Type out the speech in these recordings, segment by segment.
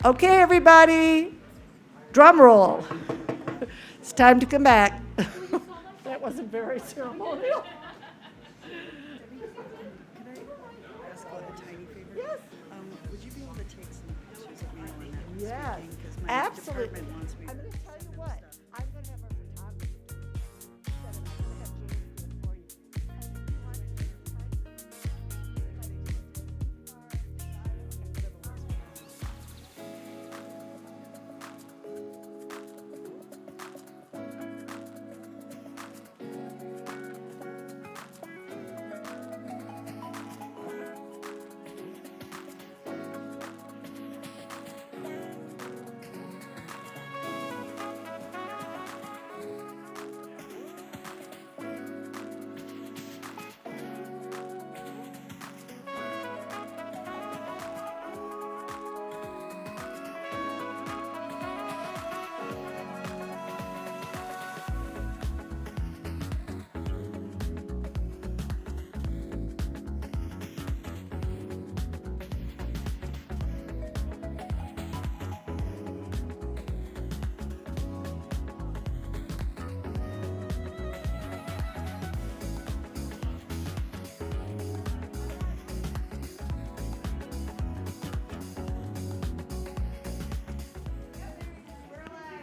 Okay, everybody, drum roll. It's time to come back. That wasn't very ceremonial. Could I ask a tiny favor? Yes. Would you be able to take some pictures of me when I'm Yes, speaking? Because my absolutely. department wants me I'm to going to do tell you some what, stuff. I'm going to have a photographer set it up. I'm going to have James do it for you. And you want to take the time?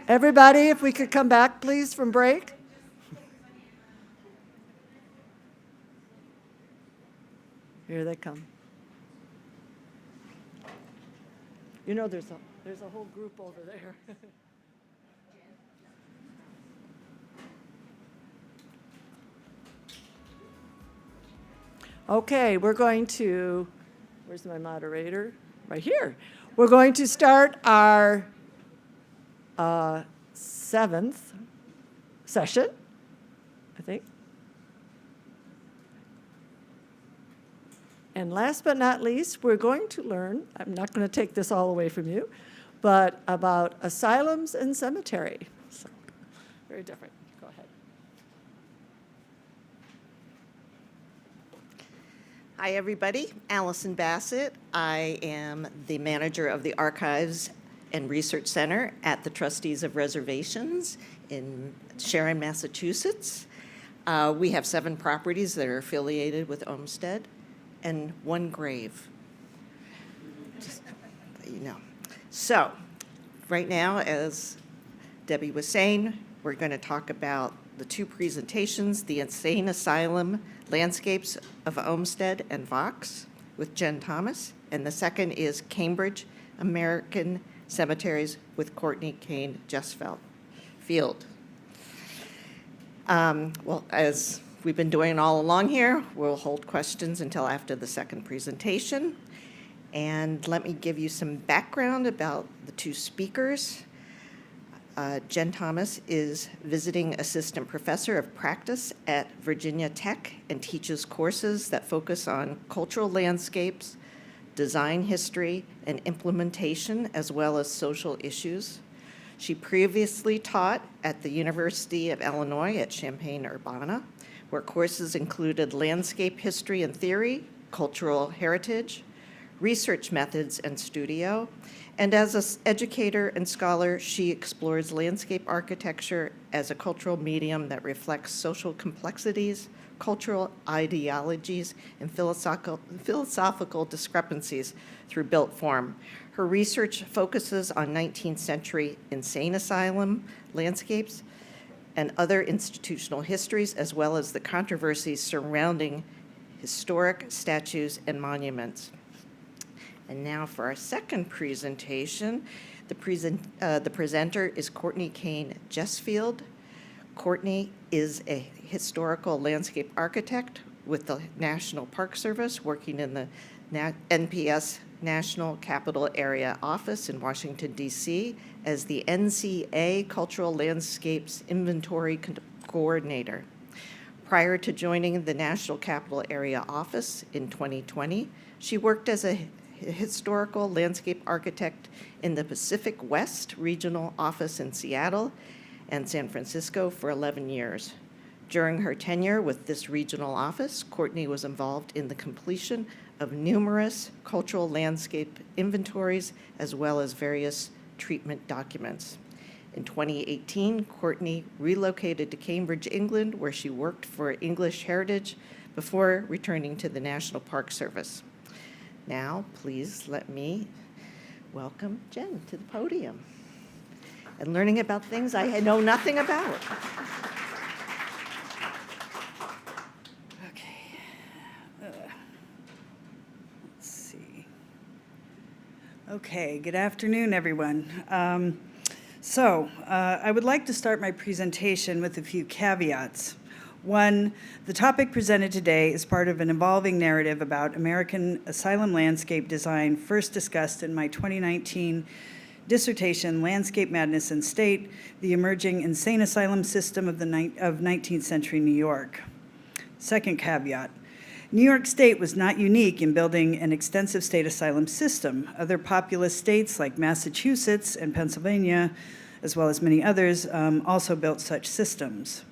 Everybody, if we could come back, please, from break. Here they come. You know, there's a whole group over there. Okay, we're going to, where's my moderator? Right here. We're going to start our seventh session, I think. And last but not least, we're going to learn, I'm not going to take this all away from you, but about asylums and cemetery. So, very different. Go ahead. Hi, everybody. Allison Bassett. I am the manager of the Archives and Research Center at the Trustees of Reservations in Sharon, Massachusetts. We have 7 properties that are affiliated with Olmsted and 1 grave. Just, you know. So, right now, as Debbie was saying, we're going to talk about the 2 presentations, the Insane Asylum Landscapes of Olmsted and Vaux with Jen Thomas, and the second is Cambridge American Cemeteries with Courtney Kane Jesfeld Field. Well, as we've been doing all along here, we'll hold questions until after the second presentation. And let me give you some background about the 2 speakers. Jen Thomas is visiting assistant professor of practice at Virginia Tech and teaches courses that focus on cultural landscapes, design history, and implementation, as well as social issues. She previously taught at the University of Illinois at Champaign-Urbana, where courses included landscape history and theory, cultural heritage, research methods and studio. And as an educator and scholar, she explores landscape architecture as a cultural medium that reflects social complexities, cultural ideologies, and philosophical discrepancies through built form. Her research focuses on 19th-century insane asylum landscapes and other institutional histories, as well as the controversies surrounding historic statues and monuments. And now for our second presentation, the presenter is Courtney Kane Jesfeld. Courtney is a historical landscape architect with the National Park Service, working in the NPS National Capital Area Office in Washington, D.C. as the NCA Cultural Landscapes Inventory Coordinator. Prior to joining the National Capital Area Office in 2020, she worked as a historical landscape architect in the Pacific West Regional Office in Seattle and San Francisco for 11 years. During her tenure with this regional office, Courtney was involved in the completion of numerous cultural landscape inventories, as well as various treatment documents. In 2018, Courtney relocated to Cambridge, England, where she worked for English Heritage before returning to the National Park Service. Now, please let me welcome Jen to the podium and learning about things I know nothing about. Okay. Let's see. Okay, good afternoon, everyone. I would like to start my presentation with a few caveats. One, the topic presented today is part of an evolving narrative about American asylum landscape design first discussed in my 2019 dissertation, Landscape Madness and State, the Emerging Insane Asylum System of 19th century New York. Second caveat, New York State was not unique in building an extensive state asylum system. Other populous states like Massachusetts and Pennsylvania, as well as many others, also built such systems.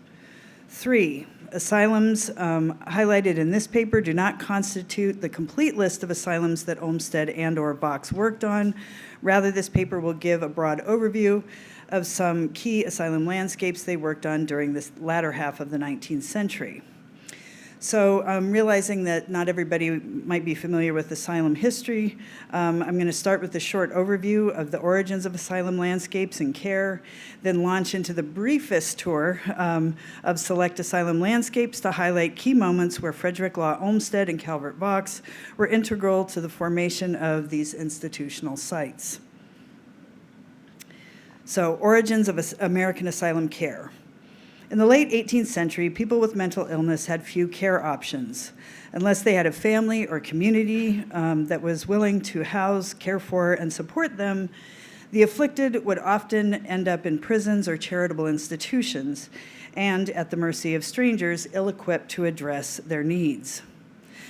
3, asylums highlighted in this paper do not constitute the complete list of asylums that Olmsted and/or Vaux worked on. Rather, this paper will give a broad overview of some key asylum landscapes they worked on during this latter half of the 19th century. So realizing that not everybody might be familiar with asylum history, I'm going to start with a short overview of the origins of asylum landscapes and care, then launch into the briefest tour of select asylum landscapes to highlight key moments where Frederick Law Olmsted and Calvert Vaux were integral to the formation of these institutional sites. So, origins of American asylum care. In the late 18th century, people with mental illness had few care options. Unless they had a family or community that was willing to house, care for, and support them, the afflicted would often end up in prisons or charitable institutions and at the mercy of strangers ill-equipped to address their needs.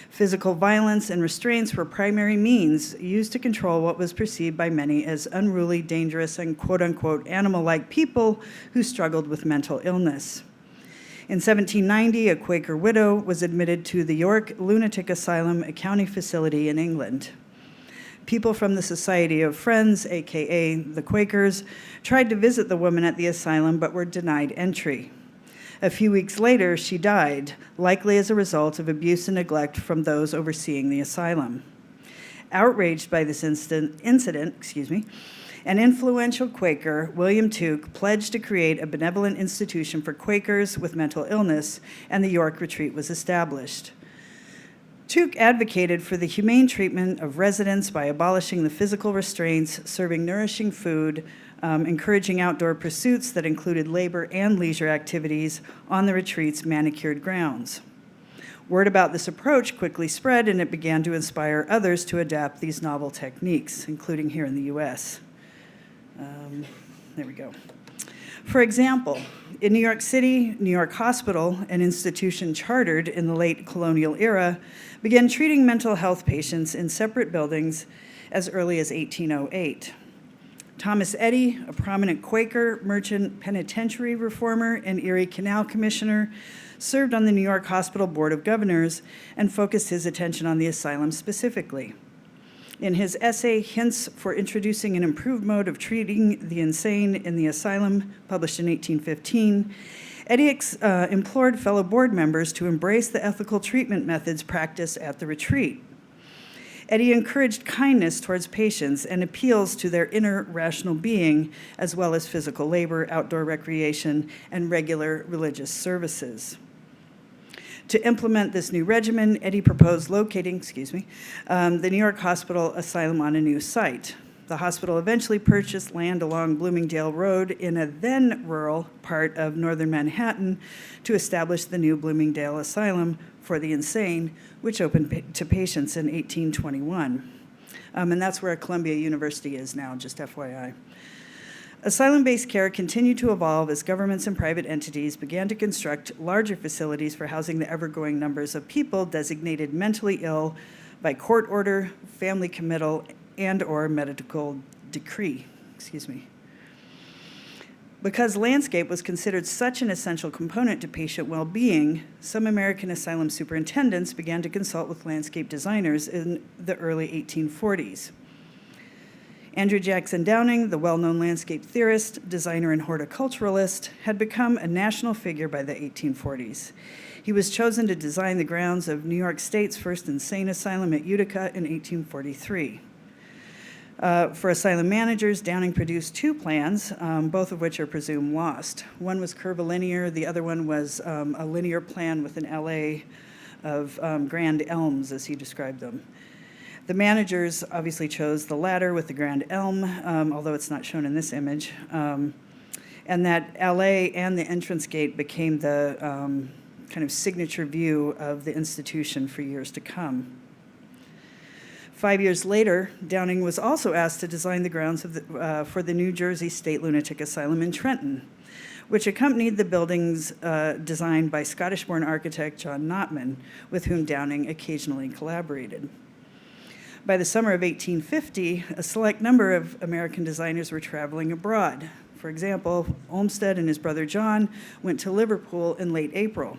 Physical violence and restraints were primary means used to control what was perceived by many as unruly, dangerous, and quote-unquote animal-like people who struggled with mental illness. In 1790, a Quaker widow was admitted to the York Lunatic Asylum, a county facility in England. People from the Society of Friends, aka the Quakers, tried to visit the woman at the asylum but were denied entry. A few weeks later, she died, likely as a result of abuse and neglect from those overseeing the asylum. Outraged by this incident, an influential Quaker, William Tuke, pledged to create a benevolent institution for Quakers with mental illness, and the York Retreat was established. Tuke advocated for the humane treatment of residents by abolishing the physical restraints, serving nourishing food, encouraging outdoor pursuits that included labor and leisure activities on the retreat's manicured grounds. Word about this approach quickly spread, and it began to inspire others to adapt these novel techniques, including here in the US. There we go. For example, in New York City, New York Hospital, an institution chartered in the late colonial era, began treating mental health patients in separate buildings as early as 1808. Thomas Eddy, a prominent Quaker merchant penitentiary reformer and Erie Canal Commissioner, served on the New York Hospital Board of Governors and focused his attention on the asylum specifically. In his essay, Hints for Introducing an Improved Mode of Treating the Insane in the Asylum, published in 1815, Eddy implored fellow board members to embrace the ethical treatment methods practiced at the retreat. Eddy encouraged kindness towards patients and appeals to their inner rational being, as well as physical labor, outdoor recreation, and regular religious services. To implement this new regimen, Eddy proposed locating, the New York Hospital Asylum on a new site. The hospital eventually purchased land along Bloomingdale Road in a then rural part of northern Manhattan to establish the new Bloomingdale Asylum for the Insane, which opened to patients in 1821. And that's where Columbia University is now, just FYI. Asylum-based care continued to evolve as governments and private entities began to construct larger facilities for housing the ever-growing numbers of people designated mentally ill by court order, family committal, and/or medical decree. Because landscape was considered such an essential component to patient well-being, some American asylum superintendents began to consult with landscape designers in the early 1840s. Andrew Jackson Downing, the well-known landscape theorist, designer, and horticulturalist, had become a national figure by the 1840s. He was chosen to design the grounds of New York State's first insane asylum at Utica in 1843. For asylum managers, Downing produced two plans, both of which are presumed lost. One was curvilinear, the other one was a linear plan with an LA of grand elms, as he described them. The managers obviously chose the latter with the grand elm, although it's not shown in this image. And that LA and the entrance gate became the kind of signature view of the institution for years to come. 5 years later, Downing was also asked to design the grounds for the New Jersey State Lunatic Asylum in Trenton, which accompanied the buildings designed by Scottish-born architect John Notman, with whom Downing occasionally collaborated. By the summer of 1850, a select number of American designers were traveling abroad. For example, Olmsted and his brother John went to Liverpool in late April.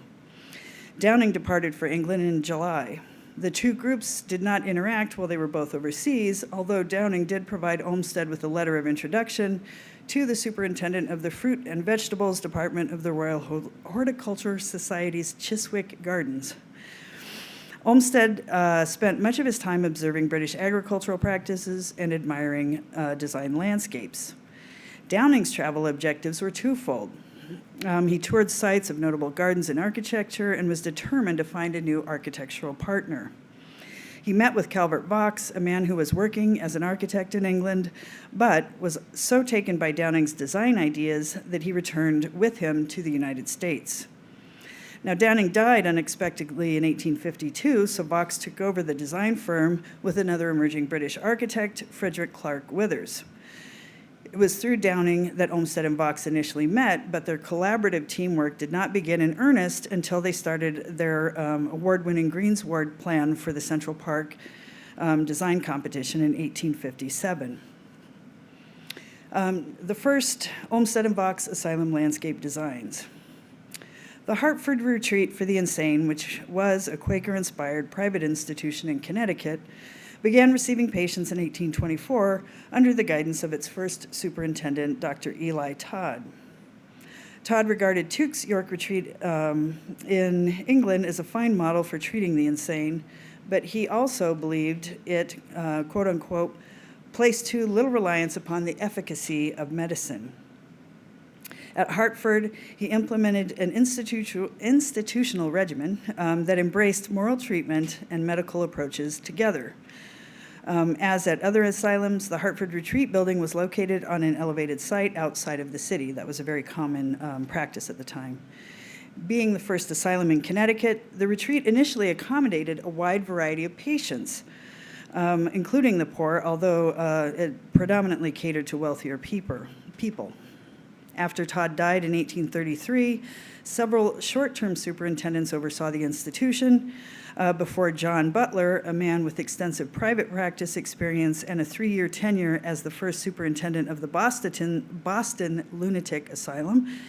Downing departed for England in July. The two groups did not interact while they were both overseas, although Downing did provide Olmsted with a letter of introduction to the superintendent of the Fruit and Vegetables Department of the Royal Horticulture Society's Chiswick Gardens. Olmsted spent much of his time observing British agricultural practices and admiring design landscapes. Downing's travel objectives were twofold. He toured sites of notable gardens and architecture and was determined to find a new architectural partner. He met with Calvert Vaux, a man who was working as an architect in England, but was so taken by Downing's design ideas that he returned with him to the United States. Now, Downing died unexpectedly in 1852, so Vaux took over the design firm with another emerging British architect, Frederick Clark Withers. It was through Downing that Olmsted and Vaux initially met, but their collaborative teamwork did not begin in earnest until they started their award-winning Greensward plan for the Central Park design competition in 1857. The first Olmsted and Vaux asylum landscape designs. The Hartford Retreat for the Insane, which was a Quaker-inspired private institution in Connecticut, began receiving patients in 1824 under the guidance of its first superintendent, Dr. Eli Todd. Todd regarded Tuke's York Retreat in England as a fine model for treating the insane, but he also believed it, quote unquote, placed too little reliance upon the efficacy of medicine. At Hartford, he implemented an institutional regimen that embraced moral treatment and medical approaches together. As at other asylums, the Hartford Retreat building was located on an elevated site outside of the city. That was a very common practice at the time. Being the first asylum in Connecticut, the retreat initially accommodated a wide variety of patients, including the poor, although it predominantly catered to wealthier people. After Todd died in 1833, several short-term superintendents oversaw the institution before John Butler, a man with extensive private practice experience and a 3-year tenure as the first superintendent of the Boston Lunatic Asylum,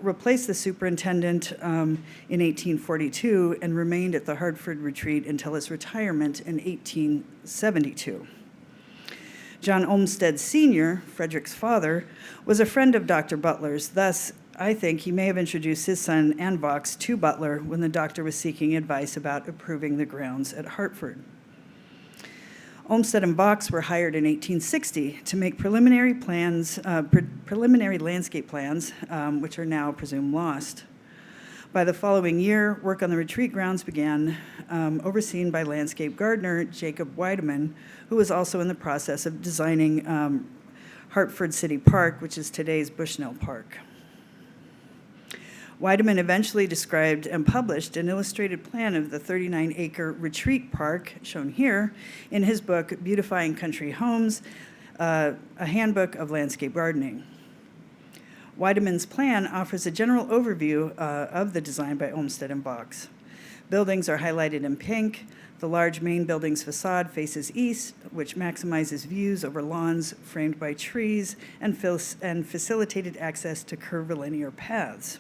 replaced the superintendent in 1842 and remained at the Hartford Retreat until his retirement in 1872. John Olmsted Sr., Frederick's father, was a friend of Dr. Butler's. Thus, I think he may have introduced his son and Vaux to Butler when the doctor was seeking advice about approving the grounds at Hartford. Olmsted and Vaux were hired in 1860 to make preliminary landscape plans, which are now presumed lost. By the following year, work on the retreat grounds began, overseen by landscape gardener Jacob Weideman, who was also in the process of designing Hartford City Park, which is today's Bushnell Park. Weideman eventually described and published an illustrated plan of the 39-acre retreat park, shown here, in his book, Beautifying Country Homes, a handbook of landscape gardening. Weideman's plan offers a general overview of the design by Olmsted and Vaux. Buildings are highlighted in pink. The large main building's facade faces east, which maximizes views over lawns framed by trees and facilitated access to curvilinear paths.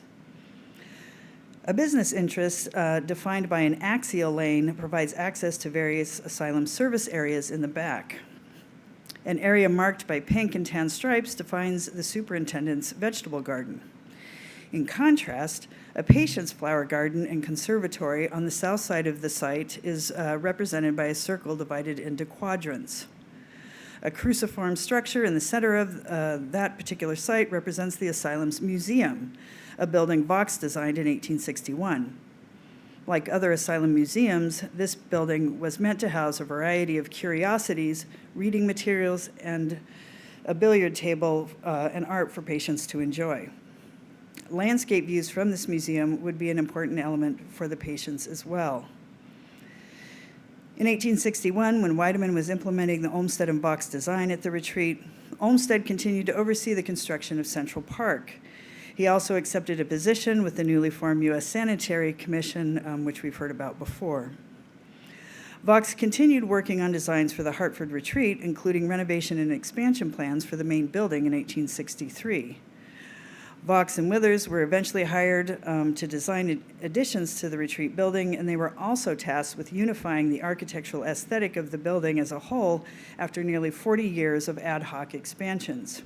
A business interest defined by an axial lane provides access to various asylum service areas in the back. An area marked by pink and tan stripes defines the superintendent's vegetable garden. In contrast, a patient's flower garden and conservatory on the south side of the site is represented by a circle divided into quadrants. A cruciform structure in the center of that particular site represents the asylum's museum, a building Vaux designed in 1861. Like other asylum museums, this building was meant to house a variety of curiosities, reading materials, and a billiard table and art for patients to enjoy. Landscape views from this museum would be an important element for the patients as well. In 1861, when Weidemann was implementing the Olmsted and Vaux design at the retreat, Olmsted continued to oversee the construction of Central Park. He also accepted a position with the newly formed U.S. Sanitary Commission, which we've heard about before. Vaux continued working on designs for the Hartford retreat, including renovation and expansion plans for the main building in 1863. Vaux and Withers were eventually hired to design additions to the retreat building, and they were also tasked with unifying the architectural aesthetic of the building as a whole after nearly 40 years of ad hoc expansions.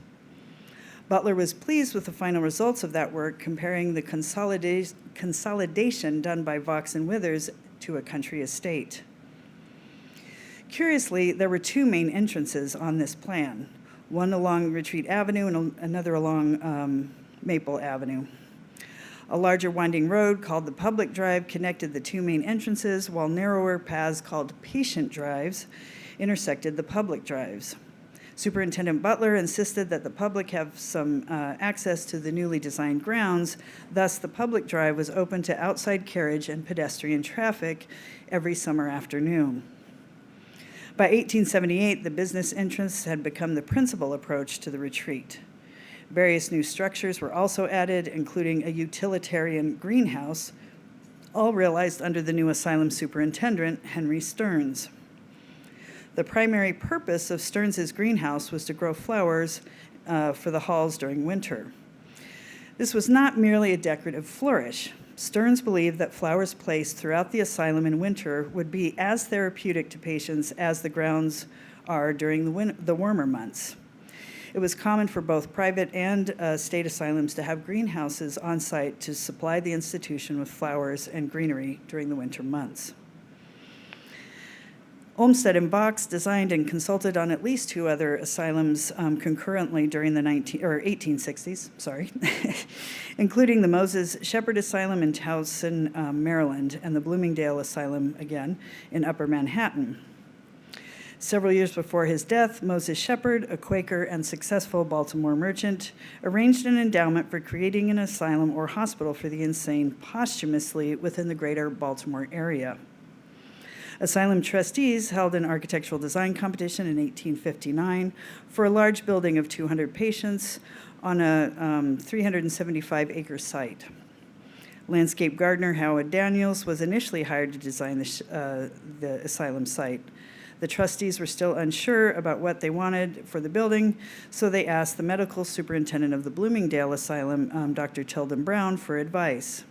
Butler was pleased with the final results of that work, comparing the consolidation done by Vaux and Withers to a country estate. Curiously, there were two main entrances on this plan, one along Retreat Avenue and another along Maple Avenue. A larger winding road called the Public Drive connected the two main entrances, while narrower paths called Patient Drives intersected the public drives. Superintendent Butler insisted that the public have some access to the newly designed grounds. Thus, the public drive was open to outside carriage and pedestrian traffic every summer afternoon. By 1878, the business entrance had become the principal approach to the retreat. Various new structures were also added, including a utilitarian greenhouse, all realized under the new asylum superintendent, Henry Stearns. The primary purpose of Stearns's greenhouse was to grow flowers for the halls during winter. This was not merely a decorative flourish. Stearns believed that flowers placed throughout the asylum in winter would be as therapeutic to patients as the grounds are during the warmer months. It was common for both private and state asylums to have greenhouses on site to supply the institution with flowers and greenery during the winter months. Olmsted and Vaux designed and consulted on at least two other asylums concurrently during the 1860s, including the Moses Shepherd Asylum in Towson, Maryland, and the Bloomingdale Asylum, again, in Upper Manhattan. Several years before his death, Moses Shepherd, a Quaker and successful Baltimore merchant, arranged an endowment for creating an asylum or hospital for the insane posthumously within the greater Baltimore area. Asylum trustees held an architectural design competition in 1859 for a large building of 200 patients on a 375-acre site. Landscape gardener Howard Daniels was initially hired to design the asylum site. The trustees were still unsure about what they wanted for the building, so they asked the medical superintendent of the Bloomingdale Asylum, Dr. Tilden Brown, for advice.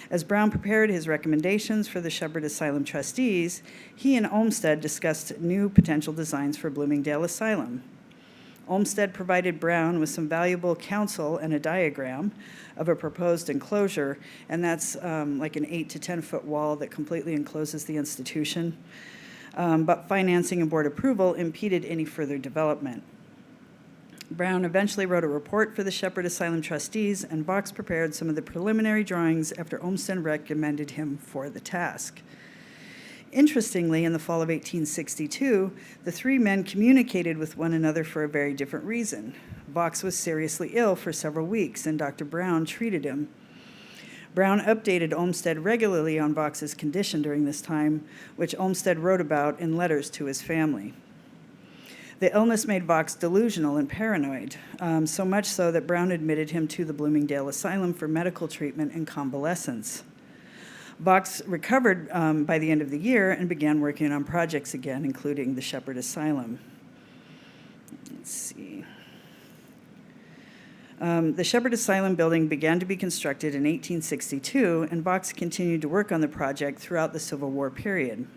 As Brown prepared his recommendations for the Shepherd Asylum trustees, he and Olmsted discussed new potential designs for Bloomingdale Asylum. Olmsted provided Brown with some valuable counsel and a diagram of a proposed enclosure, and that's like an 8 to 10 foot wall that completely encloses the institution. But financing and board approval impeded any further development. Brown eventually wrote a report for the Shepherd Asylum trustees, and Vaux prepared some of the preliminary drawings after Olmsted recommended him for the task. Interestingly, in the fall of 1862, the three men communicated with one another for a very different reason. Vaux was seriously ill for several weeks, and Dr. Brown treated him. Brown updated Olmsted regularly on Vaux's condition during this time, which Olmsted wrote about in letters to his family. The illness made Vaux delusional and paranoid, so much so that Brown admitted him to the Bloomingdale Asylum for medical treatment and convalescence. Vaux recovered by the end of the year and began working on projects again, including the Shepherd Asylum. Let's see. The Shepherd Asylum building began to be constructed in 1862, and Vaux continued to work on the project throughout the Civil War period.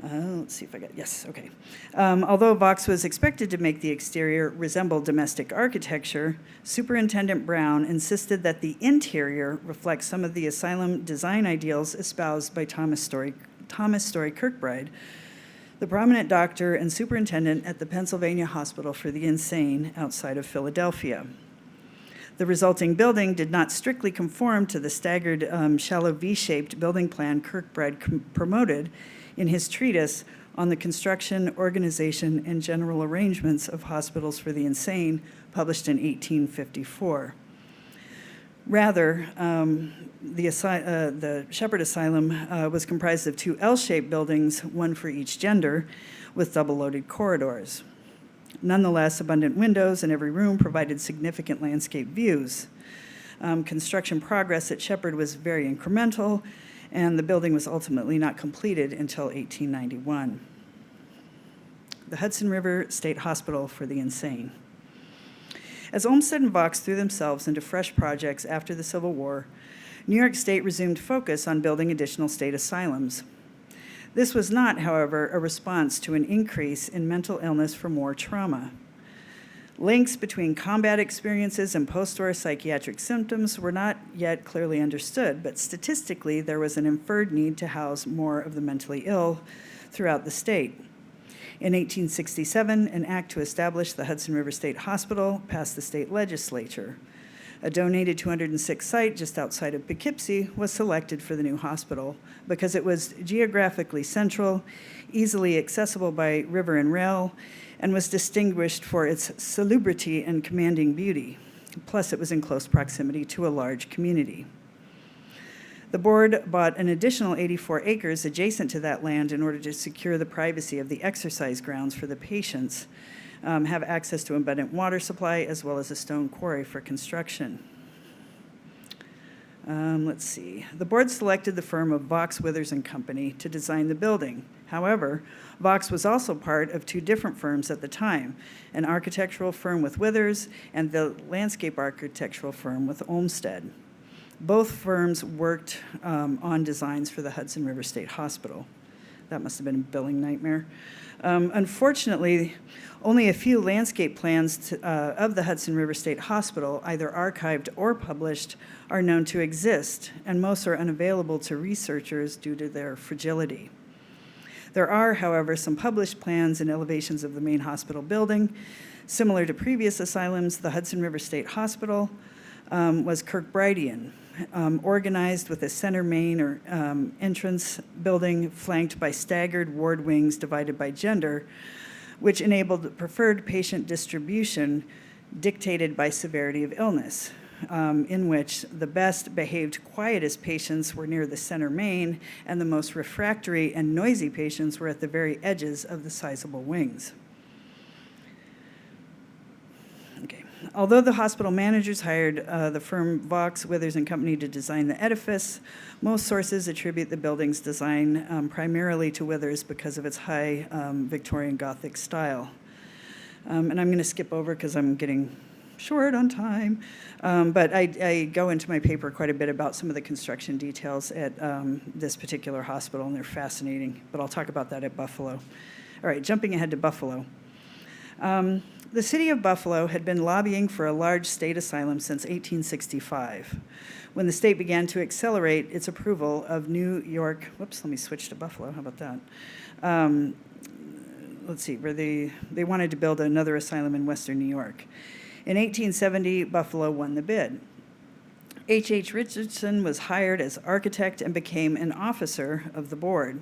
Let's see if I got, yes, okay. Although Vaux was expected to make the exterior resemble domestic architecture, Superintendent Brown insisted that the interior reflect some of the asylum design ideals espoused by Thomas Story Kirkbride, the prominent doctor and superintendent at the Pennsylvania Hospital for the Insane outside of Philadelphia. The resulting building did not strictly conform to the staggered, shallow V-shaped building plan Kirkbride promoted in his treatise on the construction, organization, and general arrangements of hospitals for the insane, published in 1854. Rather, the Shepherd Asylum was comprised of two L-shaped buildings, one for each gender, with double-loaded corridors. Nonetheless, abundant windows in every room provided significant landscape views. Construction progress at Shepherd was very incremental, and the building was ultimately not completed until 1891. The Hudson River State Hospital for the Insane. As Olmsted and Vaux threw themselves into fresh projects after the Civil War, New York State resumed focus on building additional state asylums. This was not, however, a response to an increase in mental illness from war trauma. Links between combat experiences and post-war psychiatric symptoms were not yet clearly understood, but statistically, there was an inferred need to house more of the mentally ill throughout the state. In 1867, an act to establish the Hudson River State Hospital passed the state legislature. A donated 206 site just outside of Poughkeepsie was selected for the new hospital because it was geographically central, easily accessible by river and rail, and was distinguished for its salubrity and commanding beauty. Plus, it was in close proximity to a large community. The board bought an additional 84 acres adjacent to that land in order to secure the privacy of the exercise grounds for the patients, have access to abundant water supply, as well as a stone quarry for construction. Let's see. The board selected the firm of Vaux, Withers and Company to design the building. However, Vaux was also part of two different firms at the time, an architectural firm with Withers and the landscape architectural firm with Olmsted. Both firms worked on designs for the Hudson River State Hospital. That must have been a billing nightmare. Unfortunately, only a few landscape plans of the Hudson River State Hospital, either archived or published, are known to exist, and most are unavailable to researchers due to their fragility. There are, however, some published plans and elevations of the main hospital building. Similar to previous asylums, the Hudson River State Hospital was Kirkbridean, organized with a center main or entrance building flanked by staggered ward wings divided by gender, which enabled preferred patient distribution dictated by severity of illness, in which the best behaved, quietest patients were near the center main, and the most refractory and noisy patients were at the very edges of the sizable wings. Okay. Although the hospital managers hired the firm Vaux, Withers and Company to design the edifice, most sources attribute the building's design primarily to Withers because of its high Victorian Gothic style. And I'm going to skip over because I'm getting short on time, but I go into my paper quite a bit about some of the construction details at this particular hospital, and they're fascinating, but I'll talk about that at Buffalo. All right, jumping ahead to Buffalo. The city of Buffalo had been lobbying for a large state asylum since 1865, when the state began to accelerate its approval of New York. Whoops, let me switch to Buffalo. How about that? Let's see, where they wanted to build another asylum in Western New York. In 1870, Buffalo won the bid. H.H. Richardson was hired as architect and became an officer of the board.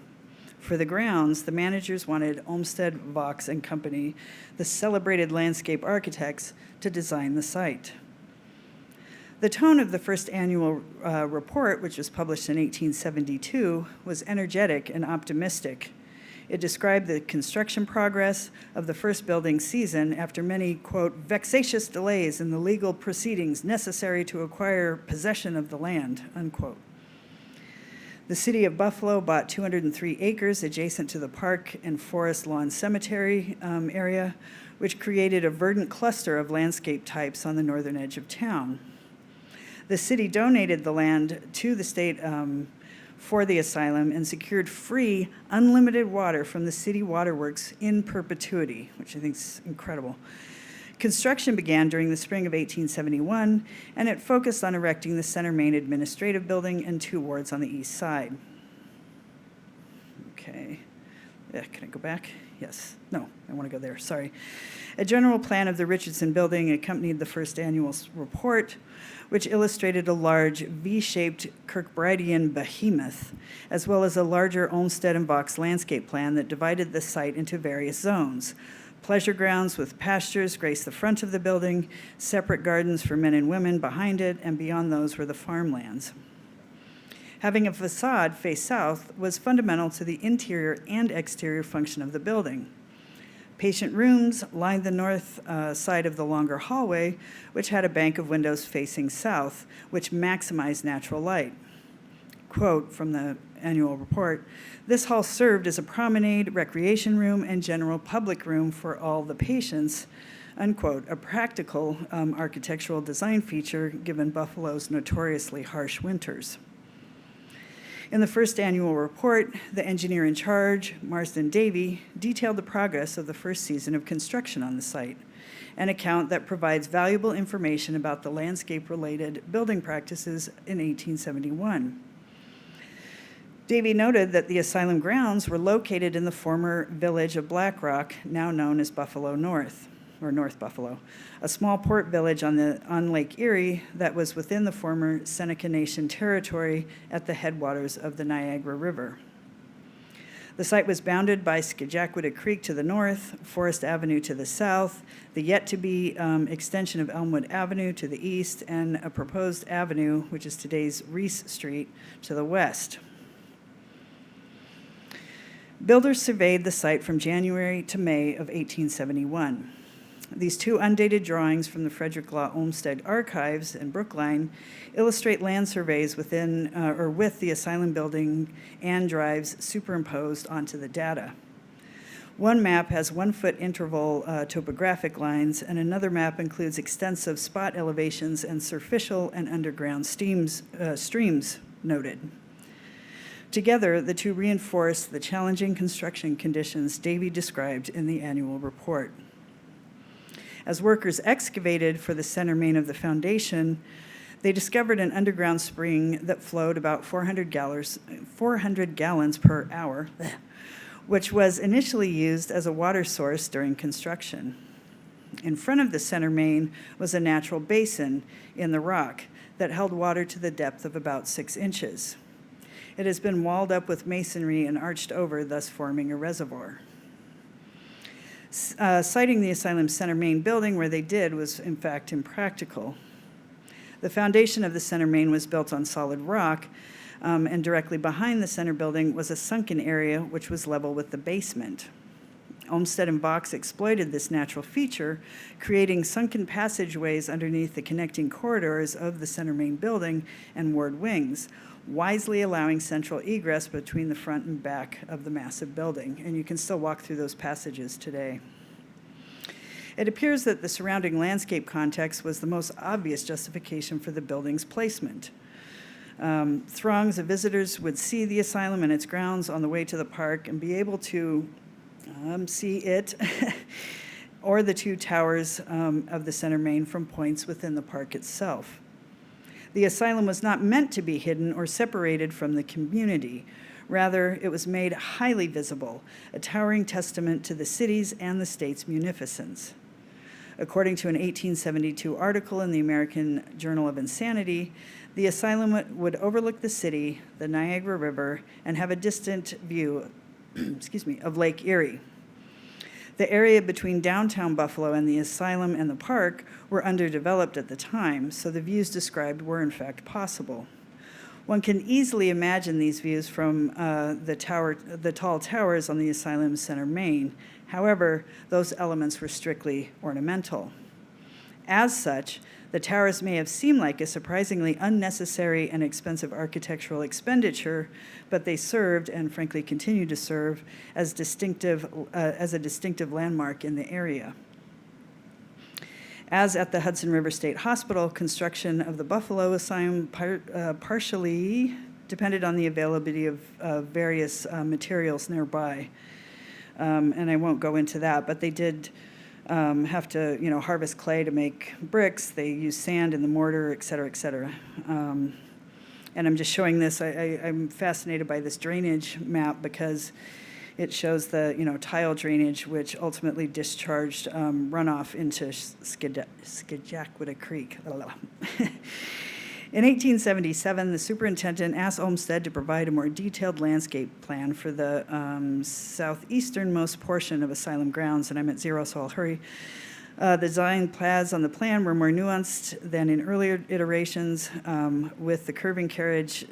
For the grounds, the managers wanted Olmsted, Vaux and Company, the celebrated landscape architects, to design the site. The tone of the first annual report, which was published in 1872, was energetic and optimistic. It described the construction progress of the first building season after many, quote, vexatious delays in the legal proceedings necessary to acquire possession of the land, unquote. The city of Buffalo bought 203 acres adjacent to the park and forest lawn cemetery area, which created a verdant cluster of landscape types on the northern edge of town. The city donated the land to the state for the asylum and secured free, unlimited water from the city waterworks in perpetuity, which I think is incredible. Construction began during the spring of 1871, and it focused on erecting the Center Main Administrative Building and 2 wards on the east side. Okay. Can I go back? Yes. No, I want to go there. Sorry. A general plan of the Richardson Building accompanied the first annual report, which illustrated a large V-shaped Kirkbridean behemoth, as well as a larger Olmsted and Vaux landscape plan that divided the site into various zones. Pleasure grounds with pastures graced the front of the building, separate gardens for men and women behind it, and beyond those were the farmlands. Having a facade face south was fundamental to the interior and exterior function of the building. Patient rooms lined the north side of the longer hallway, which had a bank of windows facing south, which maximized natural light. Quote from the annual report, "This hall served as a promenade, recreation room, and general public room for all the patients," unquote, a practical architectural design feature given Buffalo's notoriously harsh winters. In the first annual report, the engineer in charge, Marsden Davy, detailed the progress of the first season of construction on the site, an account that provides valuable information about the landscape-related building practices in 1871. Davy noted that the asylum grounds were located in the former village of Black Rock, now known as Buffalo North, or North Buffalo, a small port village on Lake Erie that was within the former Seneca Nation territory at the headwaters of the Niagara River. The site was bounded by Scajaquada Creek to the north, Forest Avenue to the south, the yet-to-be extension of Elmwood Avenue to the east, and a proposed avenue, which is today's Reese Street, to the west. Builders surveyed the site from January to May of 1871. These 2 undated drawings from the Frederick Law Olmsted Archives in Brookline illustrate land surveys within or with the asylum building and drives superimposed onto the data. One map has 1-foot interval topographic lines, and another map includes extensive spot elevations and surficial and underground streams noted. Together, the 2 reinforce the challenging construction conditions Davy described in the annual report. As workers excavated for the center main of the foundation, they discovered an underground spring that flowed about 400 gallons per hour, which was initially used as a water source during construction. In front of the center main was a natural basin in the rock that held water to the depth of about 6 inches. It has been walled up with masonry and arched over, thus forming a reservoir. Citing the asylum center main building where they did was in fact impractical. The foundation of the center main was built on solid rock, and directly behind the center building was a sunken area which was level with the basement. Olmsted and Vaux exploited this natural feature, creating sunken passageways underneath the connecting corridors of the center main building and ward wings, wisely allowing central egress between the front and back of the massive building, and you can still walk through those passages today. It appears that the surrounding landscape context was the most obvious justification for the building's placement. Throngs of visitors would see the asylum and its grounds on the way to the park and be able to see it or the 2 towers of the center main from points within the park itself. The asylum was not meant to be hidden or separated from the community. Rather, it was made highly visible, a towering testament to the city's and the state's munificence. According to an 1872 article in the American Journal of Insanity, the asylum would overlook the city, the Niagara River, and have a distant view of Lake Erie. The area between downtown Buffalo and the asylum and the park were underdeveloped at the time, so the views described were in fact possible. One can easily imagine these views from the tall towers on the asylum center main. However, those elements were strictly ornamental. As such, the towers may have seemed like a surprisingly unnecessary and expensive architectural expenditure, but they served, and frankly continue to serve, as a distinctive landmark in the area. As at the Hudson River State Hospital, construction of the Buffalo Asylum partially depended on the availability of various materials nearby. And I won't go into that, but they did have to, harvest clay to make bricks. They used sand in the mortar, et cetera, et cetera. And I'm just showing this. I'm fascinated by this drainage map because it shows the, tile drainage, which ultimately discharged runoff into Scajaquada Creek. In 1877, the superintendent asked Olmsted to provide a more detailed landscape plan for the southeasternmost portion of Asylum grounds, and I'm at 0, so I'll hurry. The design paths on the plan were more nuanced than in earlier iterations, with the curving carriage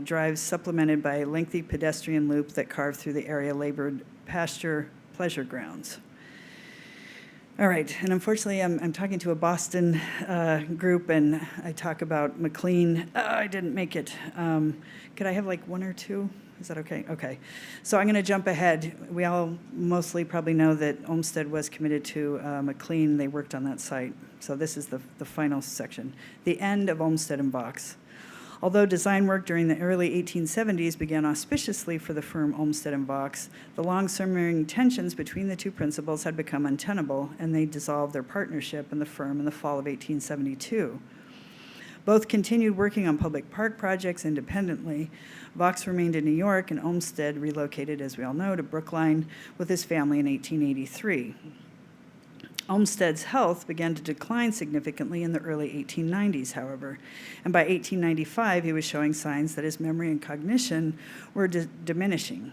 drives supplemented by a lengthy pedestrian loop that carved through the area labeled pasture pleasure grounds. All right, and unfortunately, I'm talking to a Boston group, and I talk about McLean. I didn't make it. Could I have like one or two? Is that okay? Okay. So I'm going to jump ahead. We all mostly probably know that Olmsted was committed to McLean. They worked on that site. So this is the final section, the end of Olmsted and Vaux. Although design work during the early 1870s began auspiciously for the firm Olmsted and Vaux, the long-simmering tensions between the two principals had become untenable, and they dissolved their partnership in the firm in the fall of 1872. Both continued working on public park projects independently. Vaux remained in New York, and Olmsted relocated, as we all know, to Brookline with his family in 1883. Olmsted's health began to decline significantly in the early 1890s, however, and by 1895 he was showing signs that his memory and cognition were diminishing.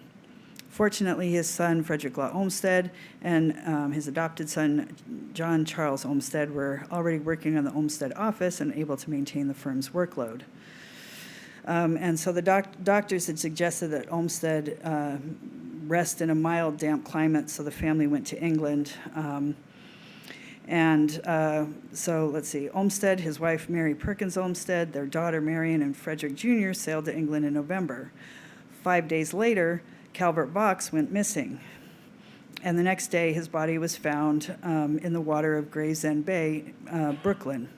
Fortunately, his son, Frederick Law Olmsted, and his adopted son, John Charles Olmsted, were already working on the Olmsted office and able to maintain the firm's workload. And so the doctors had suggested that Olmsted rest in a mild, damp climate, so the family went to England. So let's see, Olmsted, his wife Mary Perkins Olmsted, their daughter Marion, and Frederick Jr. sailed to England in November. 5 days later, Calvert Vaux went missing. And the next day, his body was found in the water of Gravesend Bay, Brooklyn.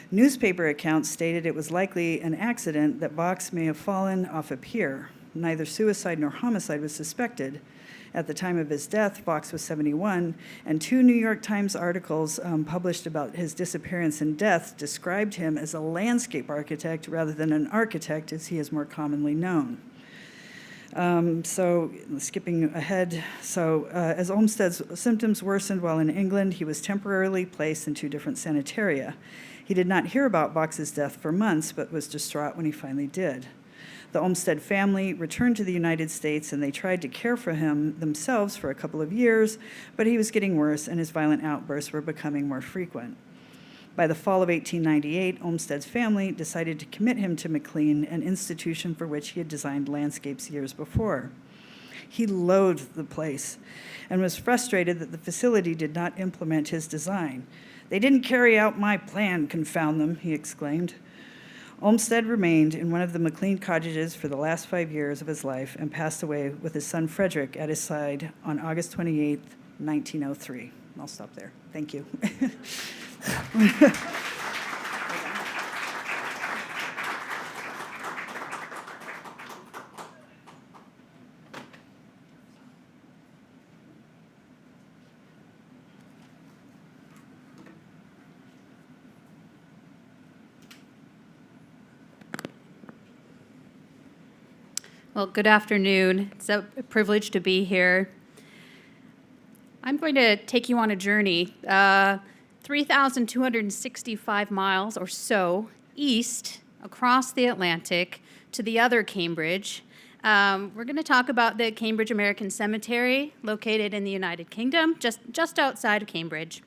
Newspaper accounts stated it was likely an accident that Vaux may have fallen off a pier. Neither suicide nor homicide was suspected. At the time of his death, Vaux was 71, and 2 New York Times articles published about his disappearance and death described him as a landscape architect rather than an architect, as he is more commonly known. So skipping ahead, as Olmsted's symptoms worsened while in England, he was temporarily placed in 2 different sanitaria. He did not hear about Vaux's death for months, but was distraught when he finally did. The Olmsted family returned to the United States, and they tried to care for him themselves for a couple of years, but he was getting worse, and his violent outbursts were becoming more frequent. By the fall of 1898, Olmsted's family decided to commit him to McLean, an institution for which he had designed landscapes years before. He loathed the place and was frustrated that the facility did not implement his design. "They didn't carry out my plan, confound them," he exclaimed. Olmsted remained in one of the McLean cottages for the last 5 years of his life and passed away with his son Frederick at his side on August 28, 1903. I'll stop there. Thank you. Well, good afternoon. It's a privilege to be here. I'm going to take you on a journey, 3,265 miles or so east across the Atlantic to the other Cambridge. We're going to talk about the Cambridge American Cemetery, located in the United Kingdom, just outside of Cambridge.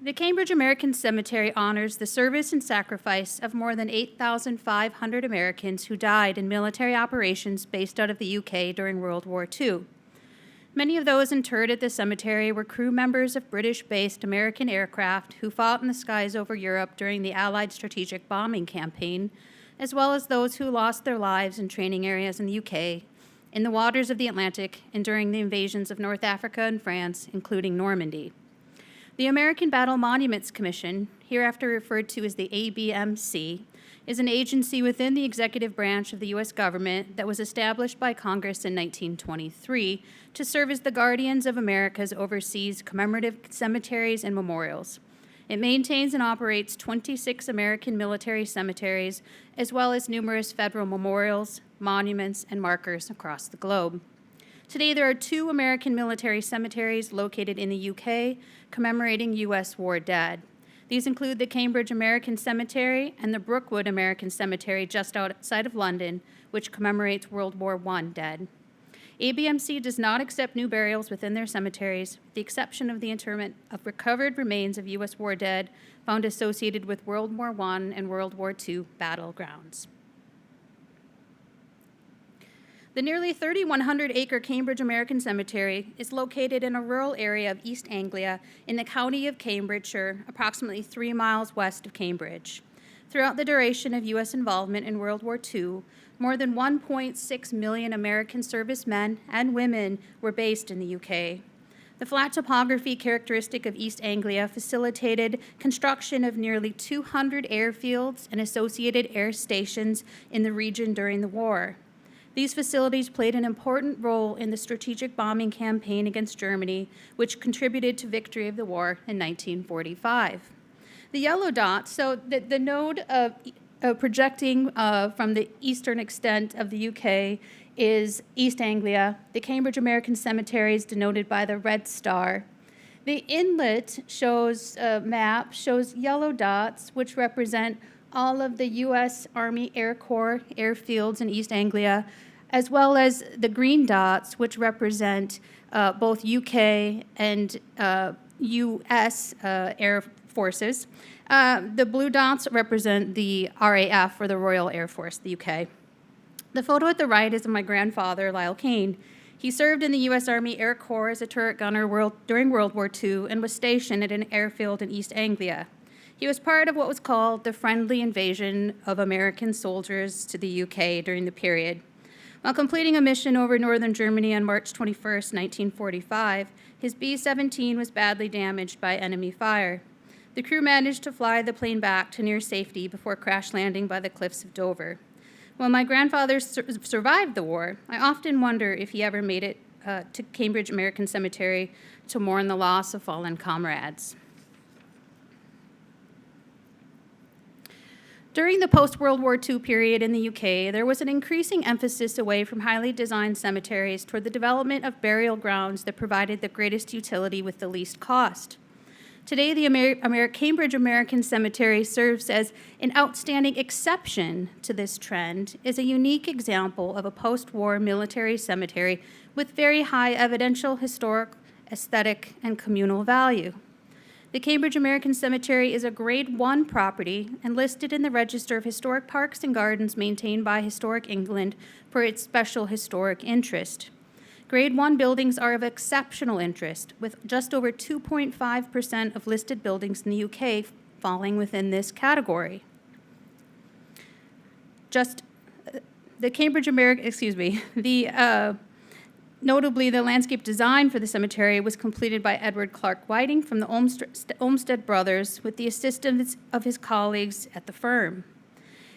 The Cambridge American Cemetery honors the service and sacrifice of more than 8,500 Americans who died in military operations based out of the UK during World War II. Many of those interred at this cemetery were crew members of British-based American aircraft who fought in the skies over Europe during the Allied strategic bombing campaign, as well as those who lost their lives in training areas in the UK, in the waters of the Atlantic, and during the invasions of North Africa and France, including Normandy. The American Battle Monuments Commission, hereafter referred to as the ABMC, is an agency within the executive branch of the U.S. government that was established by Congress in 1923 to serve as the guardians of America's overseas commemorative cemeteries and memorials. It maintains and operates 26 American military cemeteries, as well as numerous federal memorials, monuments, and markers across the globe. Today, there are 2 American military cemeteries located in the UK commemorating U.S. war dead. These include the Cambridge American Cemetery and the Brookwood American Cemetery just outside of London, which commemorates World War I dead. ABMC does not accept new burials within their cemeteries, with the exception of the interment of recovered remains of U.S. war dead found associated with World War I and World War II battlegrounds. The nearly 3,100-acre Cambridge American Cemetery is located in a rural area of East Anglia in the county of Cambridgeshire, approximately 3 miles west of Cambridge. Throughout the duration of U.S. involvement in World War II, more than 1.6 million American servicemen and women were based in the UK. The flat topography characteristic of East Anglia facilitated construction of nearly 200 airfields and associated air stations in the region during the war. These facilities played an important role in the strategic bombing campaign against Germany, which contributed to victory of the war in 1945. The yellow dots, so the node of projecting from the eastern extent of the UK is East Anglia. The Cambridge American Cemetery is denoted by the red star. The inlet shows map shows yellow dots, which represent all of the U.S. Army Air Corps airfields in East Anglia, as well as the green dots, which represent both UK and U.S. Air Forces. The blue dots represent the RAF, or the Royal Air Force, the UK. The photo at the right is of my grandfather, Lyle Kane. He served in the U.S. Army Air Corps as a turret gunner during World War II and was stationed at an airfield in East Anglia. He was part of what was called the friendly invasion of American soldiers to the UK during the period. While completing a mission over northern Germany on March 21, 1945, his B-17 was badly damaged by enemy fire. The crew managed to fly the plane back to near safety before crash landing by the cliffs of Dover. While my grandfather survived the war, I often wonder if he ever made it to Cambridge American Cemetery to mourn the loss of fallen comrades. During the post-World War II period in the UK, there was an increasing emphasis away from highly designed cemeteries toward the development of burial grounds that provided the greatest utility with the least cost. Today, the Cambridge American Cemetery serves as an outstanding exception to this trend, as a unique example of a post-war military cemetery with very high evidential, historic, aesthetic, and communal value. The Cambridge American Cemetery is a Grade 1 property and listed in the Register of Historic Parks and Gardens maintained by Historic England for its special historic interest. Grade 1 buildings are of exceptional interest, with just over 2.5% of listed buildings in the UK falling within this category. Notably, the landscape design for the cemetery was completed by Edward Clark Whiting from the Olmsted brothers with the assistance of his colleagues at the firm.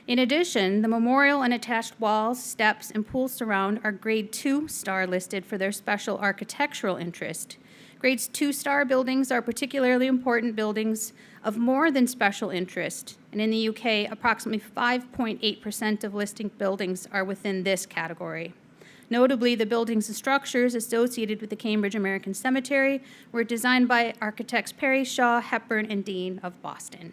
In addition, the memorial and attached walls, steps, and pool surround are Grade 2 star listed for their special architectural interest. Grades 2 star buildings are particularly important buildings of more than special interest, and in the UK, approximately 5.8% of listed buildings are within this category. Notably, the buildings and structures associated with the Cambridge American Cemetery were designed by architects Perry, Shaw, Hepburn, and Dean of Boston.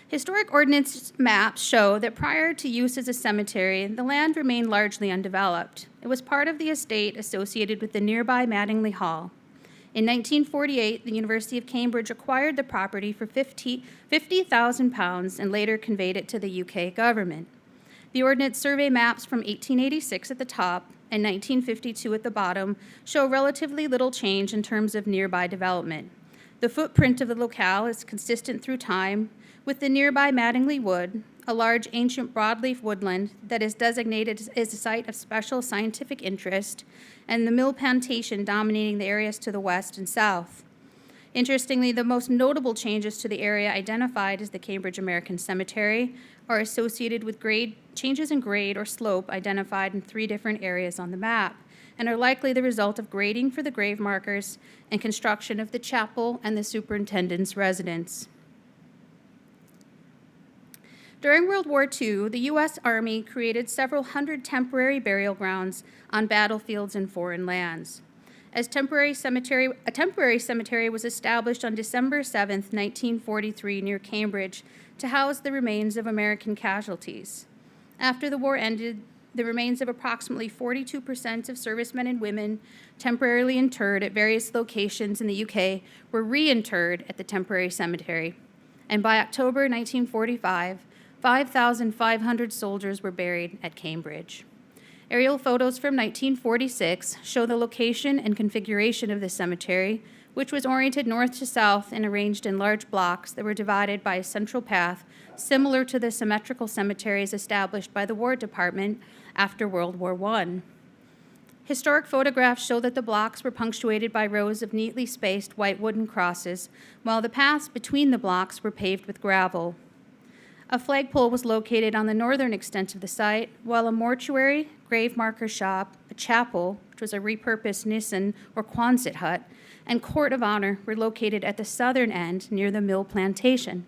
Historic ordnance maps show that prior to use as a cemetery, the land remained largely undeveloped. It was part of the estate associated with the nearby Mattingly Hall. In 1948, the University of Cambridge acquired the property for £50,000 and later conveyed it to the UK government. The Ordnance Survey maps from 1886 at the top and 1952 at the bottom show relatively little change in terms of nearby development. The footprint of the locale is consistent through time, with the nearby Mattingly Wood, a large ancient broadleaf woodland that is designated as a site of special scientific interest, and the mill plantation dominating the areas to the west and south. Interestingly, the most notable changes to the area identified as the Cambridge American Cemetery are associated with changes in grade or slope identified in 3 different areas on the map, and are likely the result of grading for the grave markers and construction of the chapel and the superintendent's residence. During World War II, the U.S. Army created several hundred temporary burial grounds on battlefields and foreign lands. A temporary cemetery was established on December 7, 1943, near Cambridge, to house the remains of American casualties. After the war ended, the remains of approximately 42% of servicemen and women temporarily interred at various locations in the UK were reinterred at the temporary cemetery. And by October 1945, 5,500 soldiers were buried at Cambridge. Aerial photos from 1946 show the location and configuration of the cemetery, which was oriented north to south and arranged in large blocks that were divided by a central path, similar to the symmetrical cemeteries established by the War Department after World War I. Historic photographs show that the blocks were punctuated by rows of neatly spaced white wooden crosses, while the paths between the blocks were paved with gravel. A flagpole was located on the northern extent of the site, while a mortuary, grave marker shop, a chapel, which was a repurposed Nissen or Quonset hut, and court of honor were located at the southern end near the mill plantation.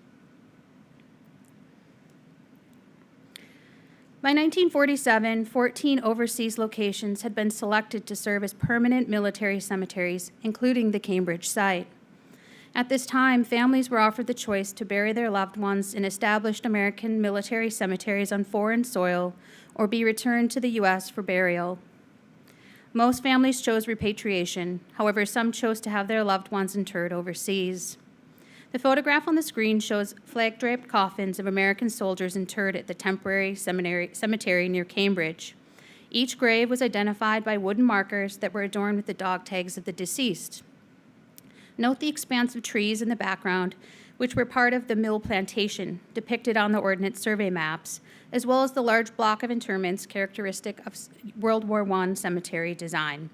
By 1947, 14 overseas locations had been selected to serve as permanent military cemeteries, including the Cambridge site. At this time, families were offered the choice to bury their loved ones in established American military cemeteries on foreign soil or be returned to the U.S. for burial. Most families chose repatriation. However, some chose to have their loved ones interred overseas. The photograph on the screen shows flag-draped coffins of American soldiers interred at the temporary cemetery near Cambridge. Each grave was identified by wooden markers that were adorned with the dog tags of the deceased. Note the expanse of trees in the background, which were part of the mill plantation depicted on the Ordnance Survey maps, as well as the large block of interments characteristic of World War I cemetery design.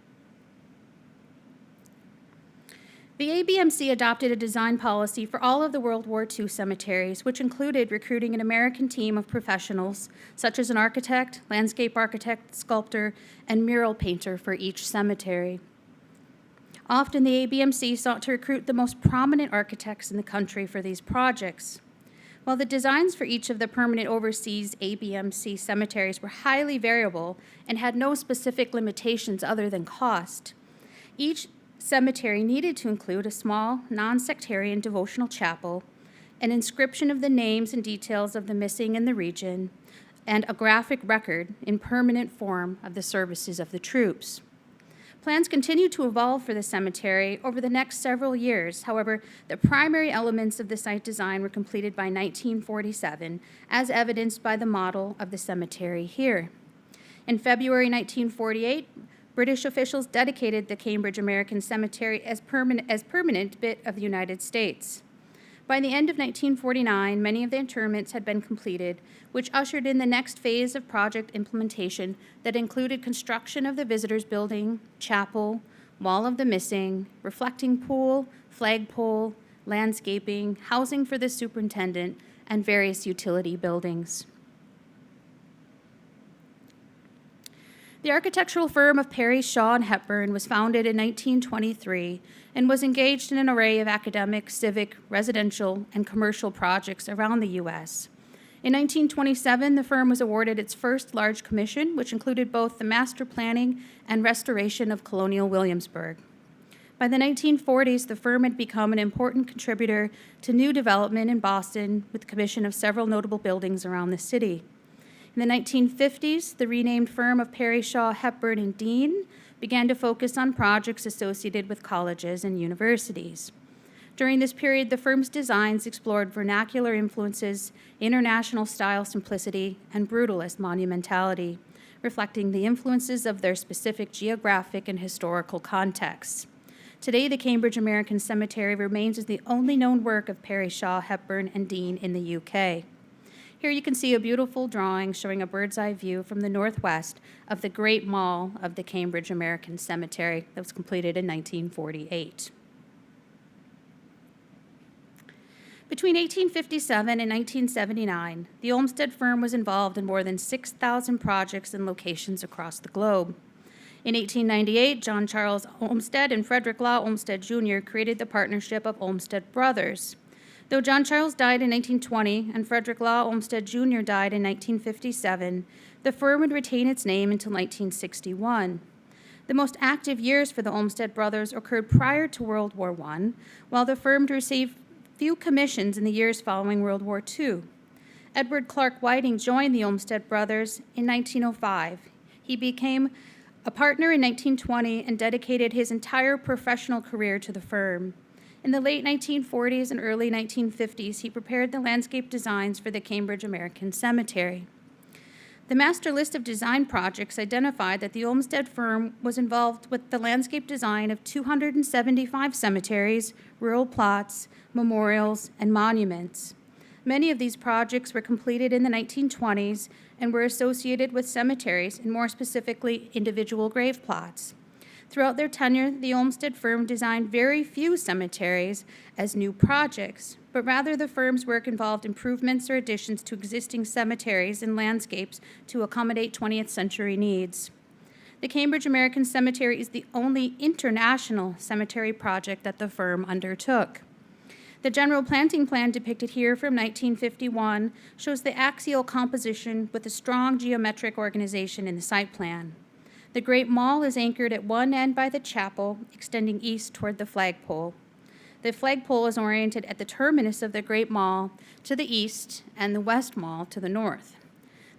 The ABMC adopted a design policy for all of the World War II cemeteries, which included recruiting an American team of professionals, such as an architect, landscape architect, sculptor, and mural painter for each cemetery. Often, the ABMC sought to recruit the most prominent architects in the country for these projects. While the designs for each of the permanent overseas ABMC cemeteries were highly variable and had no specific limitations other than cost, each cemetery needed to include a small, non-sectarian devotional chapel, an inscription of the names and details of the missing in the region, and a graphic record in permanent form of the services of the troops. Plans continued to evolve for the cemetery over the next several years. However, the primary elements of the site design were completed by 1947, as evidenced by the model of the cemetery here. In February 1948, British officials dedicated the Cambridge American Cemetery as permanent bit of the United States. By the end of 1949, many of the interments had been completed, which ushered in the next phase of project implementation that included construction of the visitors building, chapel, wall of the missing, reflecting pool, flagpole, landscaping, housing for the superintendent, and various utility buildings. The architectural firm of Perry, Shaw, and Hepburn was founded in 1923 and was engaged in an array of academic, civic, residential, and commercial projects around the U.S. In 1927, the firm was awarded its first large commission, which included both the master planning and restoration of colonial Williamsburg. By the 1940s, the firm had become an important contributor to new development in Boston with the commission of several notable buildings around the city. In the 1950s, the renamed firm of Perry, Shaw, Hepburn, and Dean began to focus on projects associated with colleges and universities. During this period, the firm's designs explored vernacular influences, international style simplicity, and brutalist monumentality, reflecting the influences of their specific geographic and historical contexts. Today, the Cambridge American Cemetery remains as the only known work of Parry, Shaw, Hepburn, and Dean in the UK. Here you can see a beautiful drawing showing a bird's eye view from the northwest of the Great Mall of the Cambridge American Cemetery that was completed in 1948. Between 1857 and 1979, the Olmsted firm was involved in more than 6,000 projects and locations across the globe. In 1898, John Charles Olmsted and Frederick Law Olmsted Jr. created the partnership of Olmsted Brothers. Though John Charles died in 1920 and Frederick Law Olmsted Jr. died in 1957, the firm would retain its name until 1961. The most active years for the Olmsted Brothers occurred prior to World War I, while the firm received few commissions in the years following World War II. Edward Clark Whiting joined the Olmsted Brothers in 1905. He became a partner in 1920 and dedicated his entire professional career to the firm. In the late 1940s and early 1950s, he prepared the landscape designs for the Cambridge American Cemetery. The master list of design projects identified that the Olmsted firm was involved with the landscape design of 275 cemeteries, rural plots, memorials, and monuments. Many of these projects were completed in the 1920s and were associated with cemeteries, and more specifically, individual grave plots. Throughout their tenure, the Olmsted firm designed very few cemeteries as new projects, but rather the firm's work involved improvements or additions to existing cemeteries and landscapes to accommodate 20th century needs. The Cambridge American Cemetery is the only international cemetery project that the firm undertook. The general planting plan depicted here from 1951 shows the axial composition with a strong geometric organization in the site plan. The Great Mall is anchored at one end by the chapel, extending east toward the flagpole. The flagpole is oriented at the terminus of the Great Mall to the east and the West Mall to the north.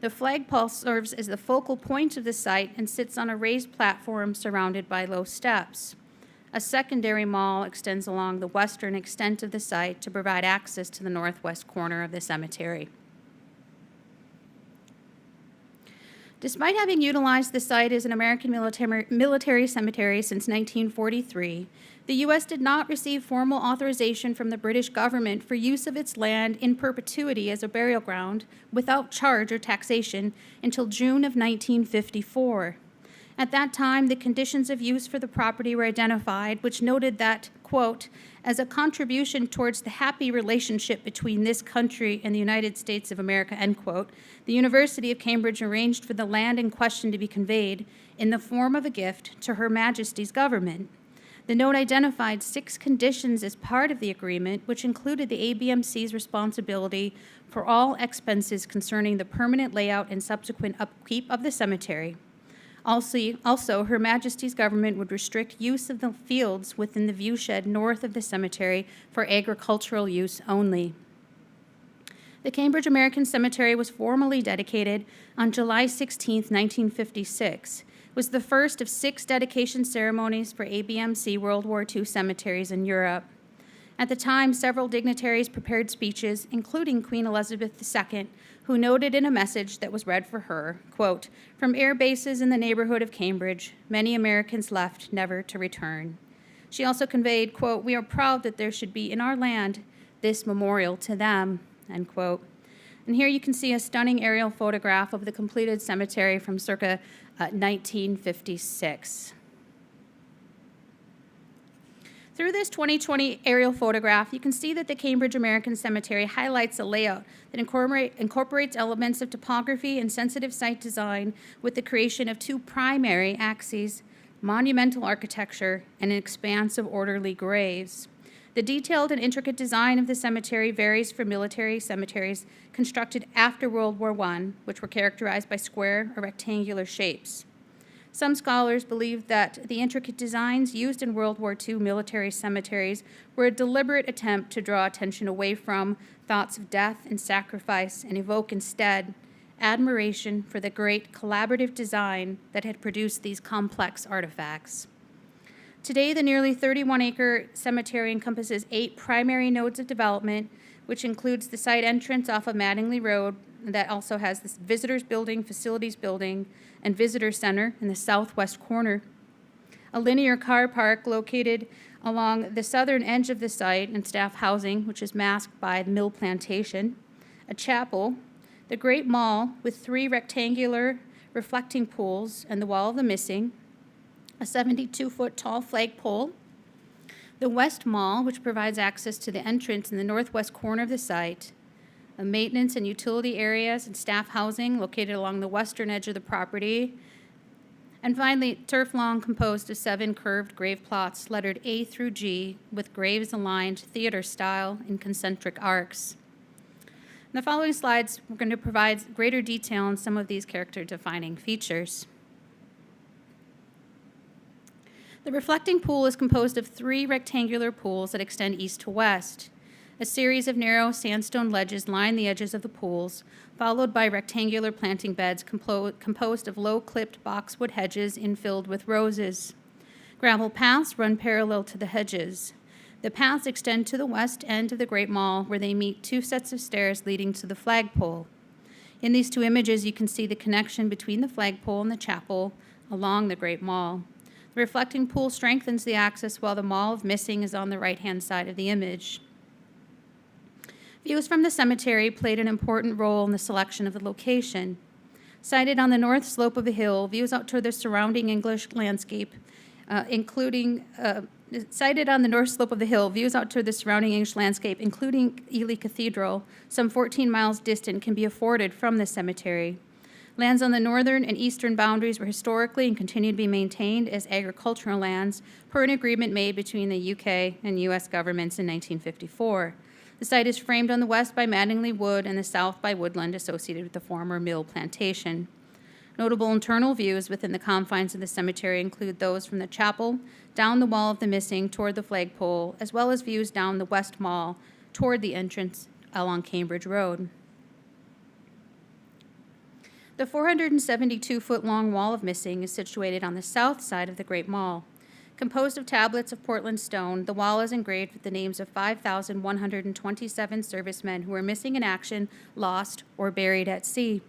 The flagpole serves as the focal point of the site and sits on a raised platform surrounded by low steps. A secondary mall extends along the western extent of the site to provide access to the northwest corner of the cemetery. Despite having utilized the site as an American military cemetery since 1943, the U.S. did not receive formal authorization from the British government for use of its land in perpetuity as a burial ground without charge or taxation until June of 1954. At that time, the conditions of use for the property were identified, which noted that, quote, as a contribution towards the happy relationship between this country and the United States of America, end quote, the University of Cambridge arranged for the land in question to be conveyed in the form of a gift to Her Majesty's government. The note identified 6 conditions as part of the agreement, which included the ABMC's responsibility for all expenses concerning the permanent layout and subsequent upkeep of the cemetery. Also, Her Majesty's government would restrict use of the fields within the viewshed north of the cemetery for agricultural use only. The Cambridge American Cemetery was formally dedicated on July 16, 1956. It was the first of 6 dedication ceremonies for ABMC World War II cemeteries in Europe. At the time, several dignitaries prepared speeches, including Queen Elizabeth II, who noted in a message that was read for her, quote, from air bases in the neighborhood of Cambridge, many Americans left never to return. She also conveyed, quote, we are proud that there should be in our land this memorial to them, end quote. And here you can see a stunning aerial photograph of the completed cemetery from circa 1956. Through this 2020 aerial photograph, you can see that the Cambridge American Cemetery highlights a layout that incorporates elements of topography and sensitive site design with the creation of 2 primary axes, monumental architecture, and an expanse of orderly graves. The detailed and intricate design of the cemetery varies from military cemeteries constructed after World War I, which were characterized by square or rectangular shapes. Some scholars believe that the intricate designs used in World War II military cemeteries were a deliberate attempt to draw attention away from thoughts of death and sacrifice and evoke instead admiration for the great collaborative design that had produced these complex artifacts. Today, the nearly 31-acre cemetery encompasses 8 primary nodes of development, which includes the site entrance off of Mattingly Road that also has this visitors building, facilities building, and visitor center in the southwest corner. A linear car park located along the southern edge of the site and staff housing, which is masked by the mill plantation, a chapel, the Great Mall with 3 rectangular reflecting pools and the Wall of the Missing, a 72-foot tall flagpole, the West Mall, which provides access to the entrance in the northwest corner of the site, a maintenance and utility areas and staff housing located along the western edge of the property, and finally, turf lawn composed of 7 curved grave plots lettered A through G with graves aligned theater style in concentric arcs. In the following slides, we're going to provide greater detail on some of these character-defining features. The reflecting pool is composed of 3 rectangular pools that extend east to west. A series of narrow sandstone ledges line the edges of the pools, followed by rectangular planting beds composed of low-clipped boxwood hedges infilled with roses. Gravel paths run parallel to the hedges. The paths extend to the west end of the Great Mall, where they meet 2 sets of stairs leading to the flagpole. In these 2 images, you can see the connection between the flagpole and the chapel along the Great Mall. The reflecting pool strengthens the axis, while the Mall of Missing is on the right-hand side of the image. Views from the cemetery played an important role in the selection of the location. Sited on the north slope of a hill, views out toward the surrounding English landscape, including Ely Cathedral, some 14 miles distant, can be afforded from the cemetery. Lands on the northern and eastern boundaries were historically and continue to be maintained as agricultural lands per an agreement made between the UK and US governments in 1954. The site is framed on the west by Mattingly Wood and the south by woodland associated with the former mill plantation. Notable internal views within the confines of the cemetery include those from the chapel, down the Wall of the Missing toward the flagpole, as well as views down the West Mall toward the entrance along Cambridge Road. The 472-foot-long Wall of Missing is situated on the south side of the Great Mall. Composed of tablets of Portland stone, the wall is engraved with the names of 5,127 servicemen who were missing in action, lost, or buried at sea.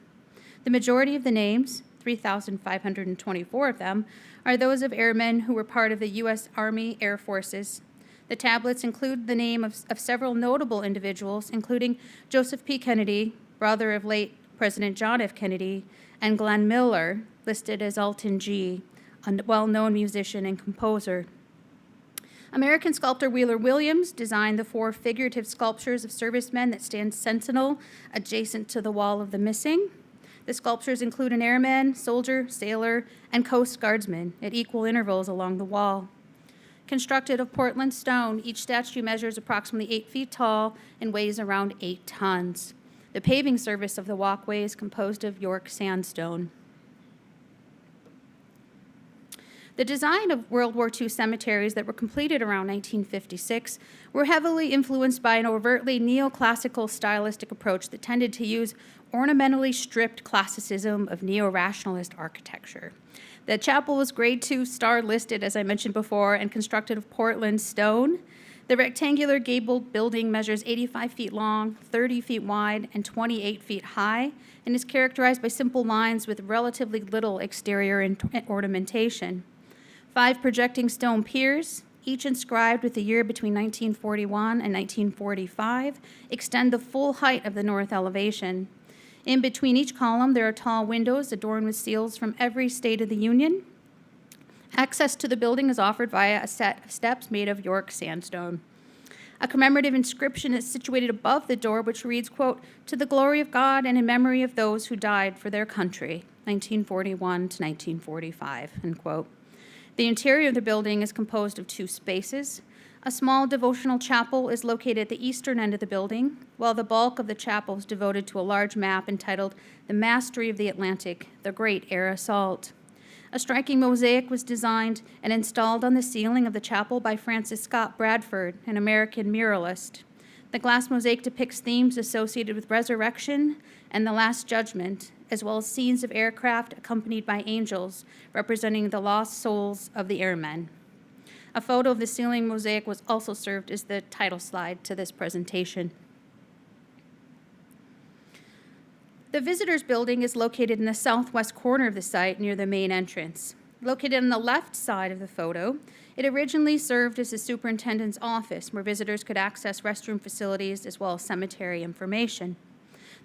The majority of the names, 3,524 of them, are those of airmen who were part of the U.S. Army Air Forces. The tablets include the name of several notable individuals, including Joseph P. Kennedy, brother of late President John F. Kennedy, and Glenn Miller, listed as Alton G., a well-known musician and composer. American sculptor Wheeler Williams designed the 4 figurative sculptures of servicemen that stand sentinel adjacent to the Wall of the Missing. The sculptures include an airman, soldier, sailor, and Coast Guardsman at equal intervals along the wall. Constructed of Portland stone, each statue measures approximately 8 feet tall and weighs around 8 tons. The paving surface of the walkway is composed of York sandstone. The design of World War II cemeteries that were completed around 1956 were heavily influenced by an overtly neoclassical stylistic approach that tended to use ornamentally stripped classicism of neo-rationalist architecture. The chapel was Grade 2 star listed, as I mentioned before, and constructed of Portland stone. The rectangular gabled building measures 85 feet long, 30 feet wide, and 28 feet high, and is characterized by simple lines with relatively little exterior ornamentation. 5 projecting stone piers, each inscribed with the year between 1941 and 1945, extend the full height of the north elevation. In between each column, there are tall windows adorned with seals from every state of the Union. Access to the building is offered via a set of steps made of York sandstone. A commemorative inscription is situated above the door, which reads, quote, "To the glory of God and in memory of those who died for their country, 1941 to 1945, end quote. The interior of the building is composed of 2 spaces. A small devotional chapel is located at the eastern end of the building, while the bulk of the chapel is devoted to a large map entitled The Mastery of the Atlantic, the Great Air Assault. A striking mosaic was designed and installed on the ceiling of the chapel by Francis Scott Bradford, an American muralist. The glass mosaic depicts themes associated with resurrection and the Last Judgment, as well as scenes of aircraft accompanied by angels representing the lost souls of the airmen. A photo of the ceiling mosaic was also served as the title slide to this presentation. The visitors building is located in the southwest corner of the site near the main entrance. Located on the left side of the photo, it originally served as the superintendent's office where visitors could access restroom facilities as well as cemetery information.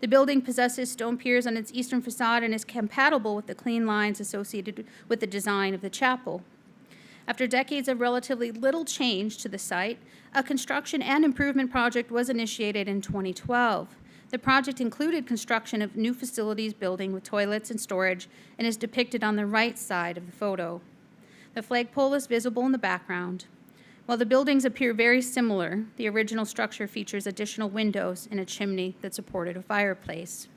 The building possesses stone piers on its eastern facade and is compatible with the clean lines associated with the design of the chapel. After decades of relatively little change to the site, a construction and improvement project was initiated in 2012. The project included construction of new facilities building with toilets and storage and is depicted on the right side of the photo. The flagpole is visible in the background. While the buildings appear very similar, the original structure features additional windows and a chimney that supported a fireplace.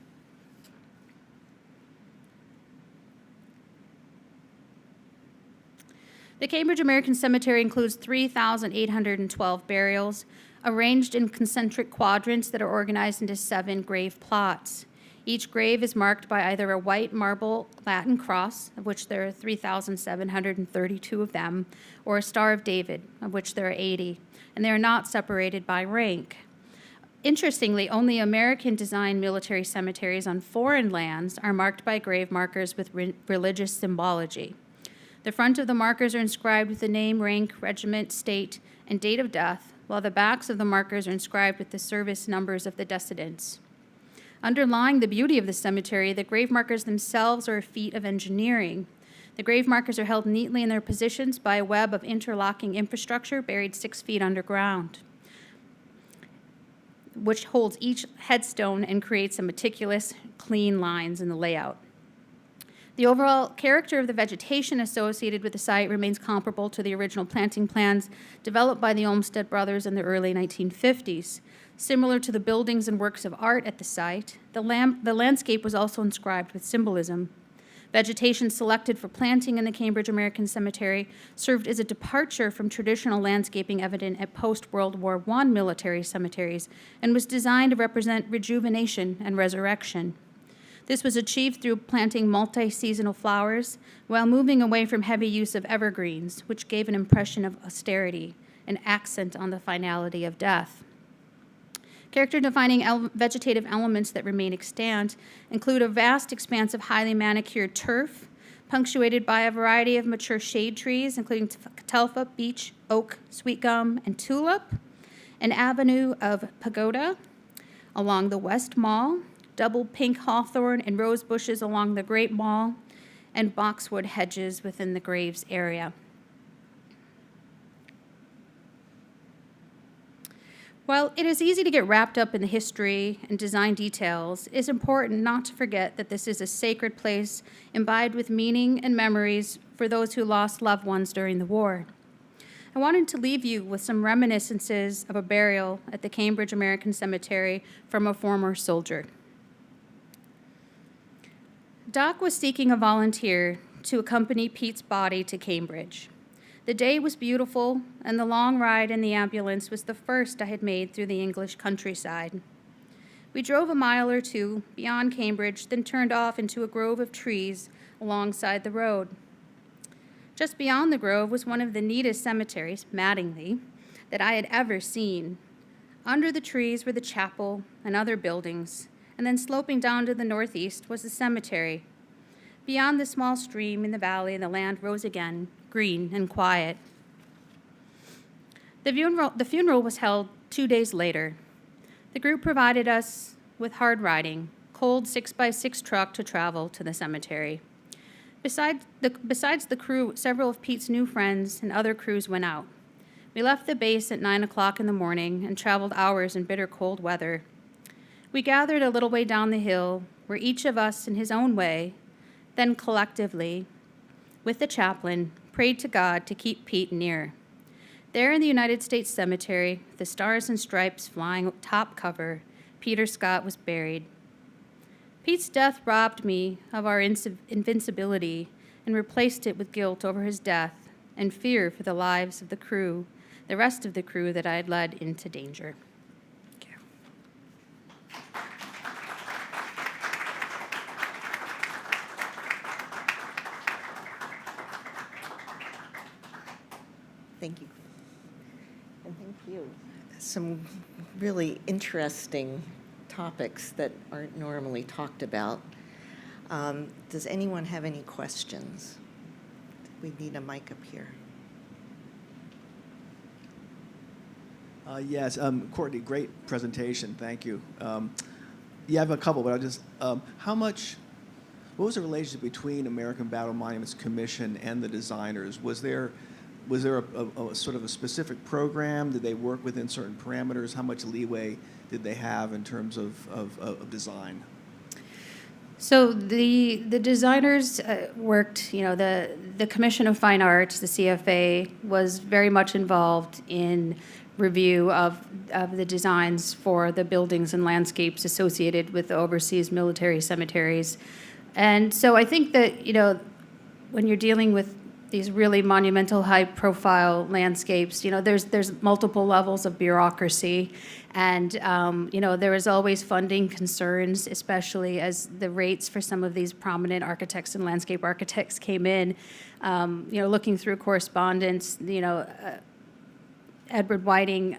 The Cambridge American Cemetery includes 3,812 burials, arranged in concentric quadrants that are organized into 7 grave plots. Each grave is marked by either a white marble Latin cross, of which there are 3,732 of them, or a Star of David, of which there are 80, and they are not separated by rank. Interestingly, only American-designed military cemeteries on foreign lands are marked by grave markers with religious symbology. The front of the markers are inscribed with the name, rank, regiment, state, and date of death, while the backs of the markers are inscribed with the service numbers of the decedents. Underlying the beauty of the cemetery, the grave markers themselves are a feat of engineering. The grave markers are held neatly in their positions by a web of interlocking infrastructure buried 6 feet underground, which holds each headstone and creates a meticulous, clean lines in the layout. The overall character of the vegetation associated with the site remains comparable to the original planting plans developed by the Olmsted brothers in the early 1950s. Similar to the buildings and works of art at the site, the landscape was also inscribed with symbolism. Vegetation selected for planting in the Cambridge American Cemetery served as a departure from traditional landscaping evident at post-World War I military cemeteries and was designed to represent rejuvenation and resurrection. This was achieved through planting multi-seasonal flowers while moving away from heavy use of evergreens, which gave an impression of austerity, an accent on the finality of death. Character-defining vegetative elements that remain extant include a vast expanse of highly manicured turf, punctuated by a variety of mature shade trees, including catalpa, beech, oak, sweet gum, and tulip, an avenue of pagoda along the West Mall, double pink hawthorn and rose bushes along the Great Mall, and boxwood hedges within the graves area. While it is easy to get wrapped up in the history and design details, it is important not to forget that this is a sacred place imbibed with meaning and memories for those who lost loved ones during the war. I wanted to leave you with some reminiscences of a burial at the Cambridge American Cemetery from a former soldier. Doc was seeking a volunteer to accompany Pete's body to Cambridge. The day was beautiful, and the long ride in the ambulance was the first I had made through the English countryside. We drove a mile or two beyond Cambridge, then turned off into a grove of trees alongside the road. Just beyond the grove was one of the neatest cemeteries, Mattingly, that I had ever seen. Under the trees were the chapel and other buildings, and then sloping down to the northeast was the cemetery. Beyond the small stream in the valley, the land rose again, green and quiet. The funeral was held 2 days later. The group provided us with hard riding, cold 6x6 truck to travel to the cemetery. Besides the crew, several of Pete's new friends and other crews went out. We left the base at 9 o'clock in the morning and traveled hours in bitter cold weather. We gathered a little way down the hill, where each of us in his own way, then collectively, with the chaplain, prayed to God to keep Pete near. There in the United States Cemetery, the stars and stripes flying top cover, Peter Scott was buried. Pete's death robbed me of our invincibility and replaced it with guilt over his death and fear for the lives of the crew, the rest of the crew that I had led into danger. Thank you. Thank you. And thank you. Some really interesting topics that aren't normally talked about. Does anyone have any questions? We need a mic up here. Yes, Courtney, great presentation. Thank you. Yeah, I have a couple, but I'll just, what was the relationship between American Battle Monuments Commission and the designers? Was there a sort of a specific program? Did they work within certain parameters? How much leeway did they have in terms of design? So the designers worked, the Commission of Fine Arts, the CFA, was very much involved in review of the designs for the buildings and landscapes associated with the overseas military cemeteries. And so I think that, when you're dealing with these really monumental, high-profile landscapes, there's multiple levels of bureaucracy, and there is always funding concerns, especially as the rates for some of these prominent architects and landscape architects came in. Looking through correspondence, Edward Whiting,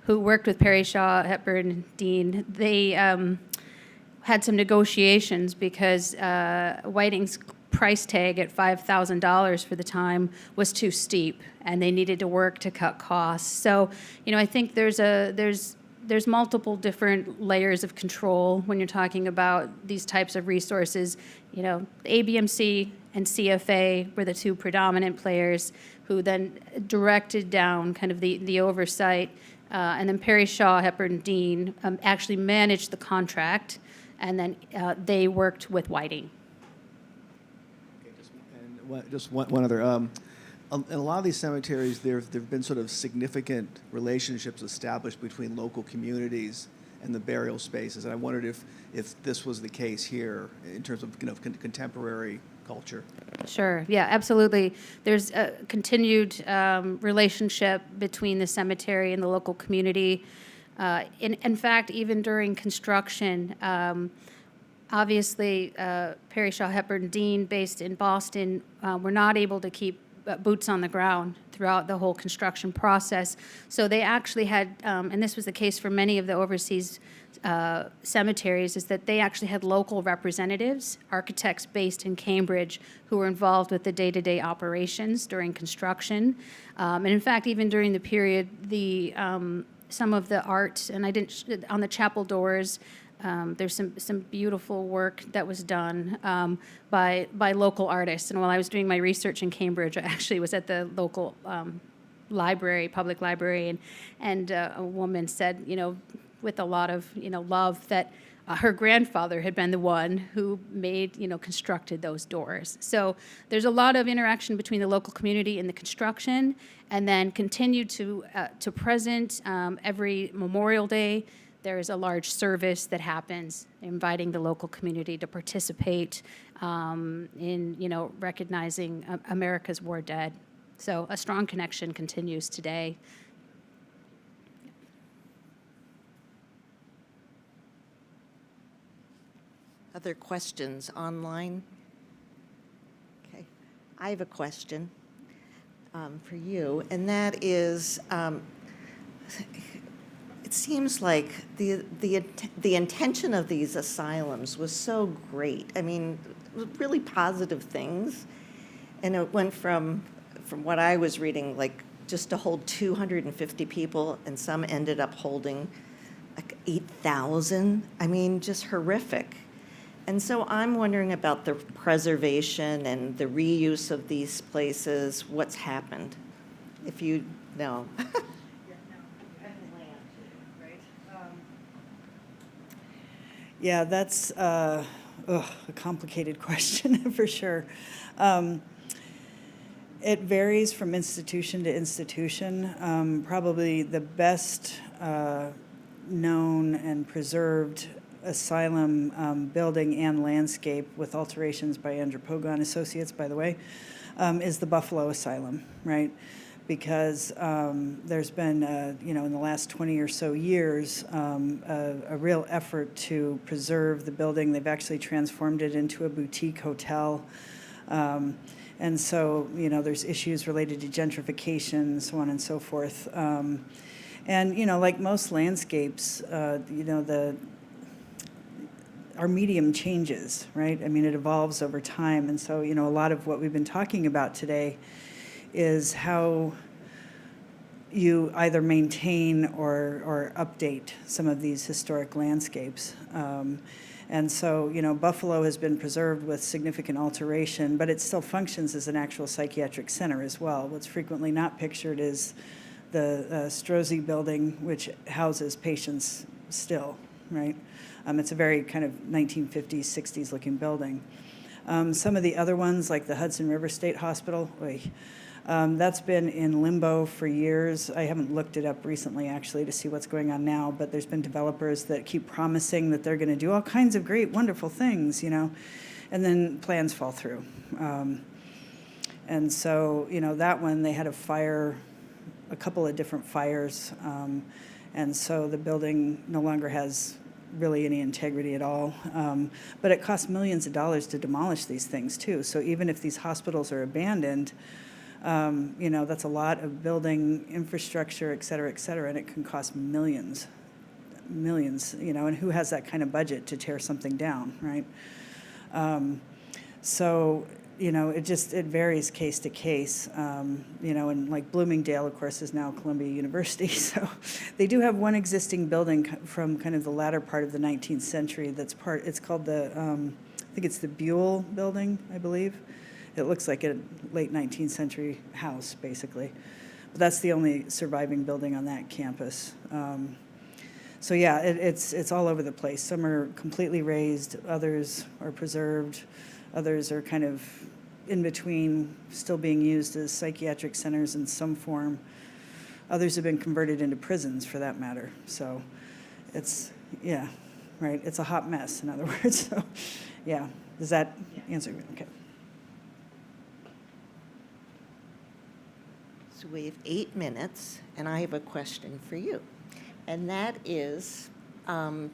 who worked with Perry Shaw, Hepburn, Dean, they had some negotiations because Whiting's price tag at $5,000 for the time was too steep, and they needed to work to cut costs. So, I think there's multiple different layers of control when you're talking about these types of resources. The ABMC and CFA were the two predominant players who then directed down kind of the oversight, and then Perry Shaw, Hepburn, Dean actually managed the contract, and then they worked with Whiting. Just one other. In a lot of these cemeteries, there have been sort of significant relationships established between local communities and the burial spaces. And I wondered if this was the case here in terms of contemporary culture. Sure. Yeah, absolutely. There's a continued relationship between the cemetery and the local community. In fact, even during construction, obviously, Perry Shaw, Hepburn, Dean, based in Boston, were not able to keep boots on the ground throughout the whole construction process. So they actually had, and this was the case for many of the overseas cemeteries, is that they actually had local representatives, architects based in Cambridge, who were involved with the day-to-day operations during construction. And in fact, even during the period, some of the art, and on the chapel doors, there's some beautiful work that was done by local artists. And while I was doing my research in Cambridge, I actually was at the local public library, and a woman said, with a lot of love, that her grandfather had been the one who constructed those doors. So there's a lot of interaction between the local community and the construction, and then continued to present. Every Memorial Day, there is a large service that happens, inviting the local community to participate in recognizing America's war dead. So a strong connection continues today. Other questions online? Okay, I have a question for you, and that is, it seems like the intention of these asylums was so great. I mean, really positive things, and it went from what I was reading, like just to hold 250 people, and some ended up holding like 8,000. I mean, just horrific. And so I'm wondering about the preservation and the reuse of these places. What's happened? If you know. Yeah, that's a complicated question for sure. It varies from institution to institution. Probably the best known and preserved asylum building and landscape, with alterations by Andrew Pogon Associates, by the way, is the Buffalo Asylum, right? Because there's been, in the last 20 or so years, a real effort to preserve the building. They've actually transformed it into a boutique hotel. And so, you know, there's issues related to gentrification, so on and so forth. And, you know, like most landscapes, you know, our medium changes, right? I mean, it evolves over time. And so, you know, a lot of what we've been talking about today is how you either maintain or update some of these historic landscapes. And so, you know, Buffalo has been preserved with significant alteration, but it still functions as an actual psychiatric center as well. What's frequently not pictured is the Strozzi building, which houses patients still, right? It's a very kind of 1950s, 60s looking building. Some of the other ones, like the Hudson River State Hospital, that's been in limbo for years. I haven't looked it up recently, actually, to see what's going on now, but there's been developers that keep promising that they're going to do all kinds of great, wonderful things, you know, and then plans fall through. And so, you know, that one, they had a fire, a couple of different fires, and so the building no longer has really any integrity at all. But it costs millions of dollars to demolish these things, too. So even if these hospitals are abandoned, you know, that's a lot of building infrastructure, et cetera, and it can cost millions, you know, and who has that kind of budget to tear something down, right? So, you know, it varies case to case, you know, and like Bloomingdale, of course, is now Columbia University. So they do have one existing building from kind of the latter part of the 19th century it's called the, I think it's the Buell building, I believe. It looks like a late 19th century house, basically. But that's the only surviving building on that campus. So yeah, it's all over the place. Some are completely razed, others are preserved, others are kind of in between, still being used as psychiatric centers in some form. Others have been converted into prisons, for that matter. So it's, yeah, right, it's a hot mess, in other words. So yeah, does that answer? Okay. So we have 8 minutes, and I have a question for you. And that is, now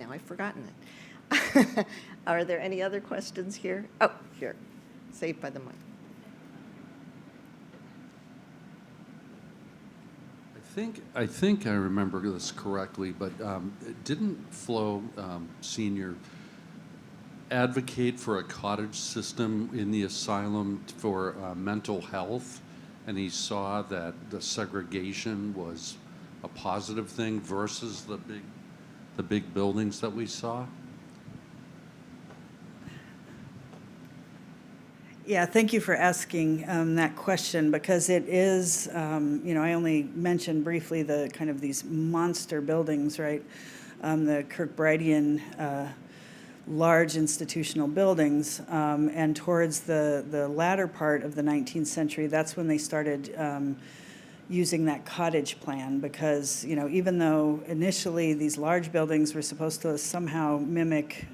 I've forgotten it. Are there any other questions here? Oh, here, saved by the mic. I think I remember this correctly, but didn't Flo Sr. advocate for a cottage system in the asylum for mental health, and he saw that the segregation was a positive thing versus the big buildings that we saw? Yeah, thank you for asking that question, because it is, you know, I only mentioned briefly the kind of these monster buildings, right? The Kirkbridean large institutional buildings, and towards the latter part of the 19th century, that's when they started using that cottage plan, because, you know, even though initially these large buildings were supposed to somehow mimic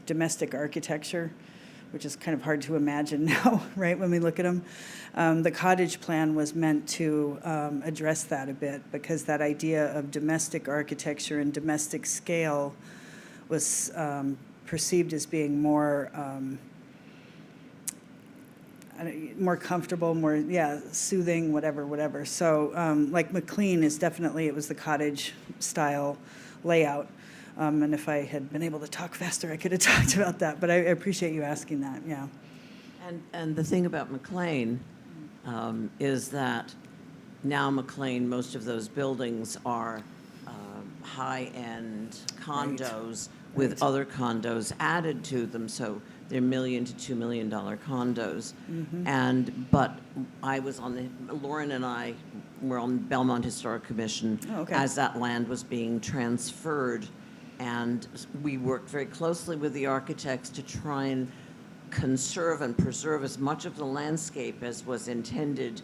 domestic architecture, which is kind of hard to imagine now, right, when we look at them. The cottage plan was meant to address that a bit, because that idea of domestic architecture and domestic scale was perceived as being more comfortable, more, soothing, whatever. So like McLean is definitely, it was the cottage style layout. And if I had been able to talk faster, I could have talked about that. But I appreciate you asking that, yeah. And the thing about McLean is that now McLean, most of those buildings are high-end condos with other condos added to them. So they're $1 million to $2 million condos. Mm-hmm. But I was Lauren and I were on Belmont Historic Commission as that land was being transferred. And we worked very closely with the architects to try and conserve and preserve as much of the landscape as was intended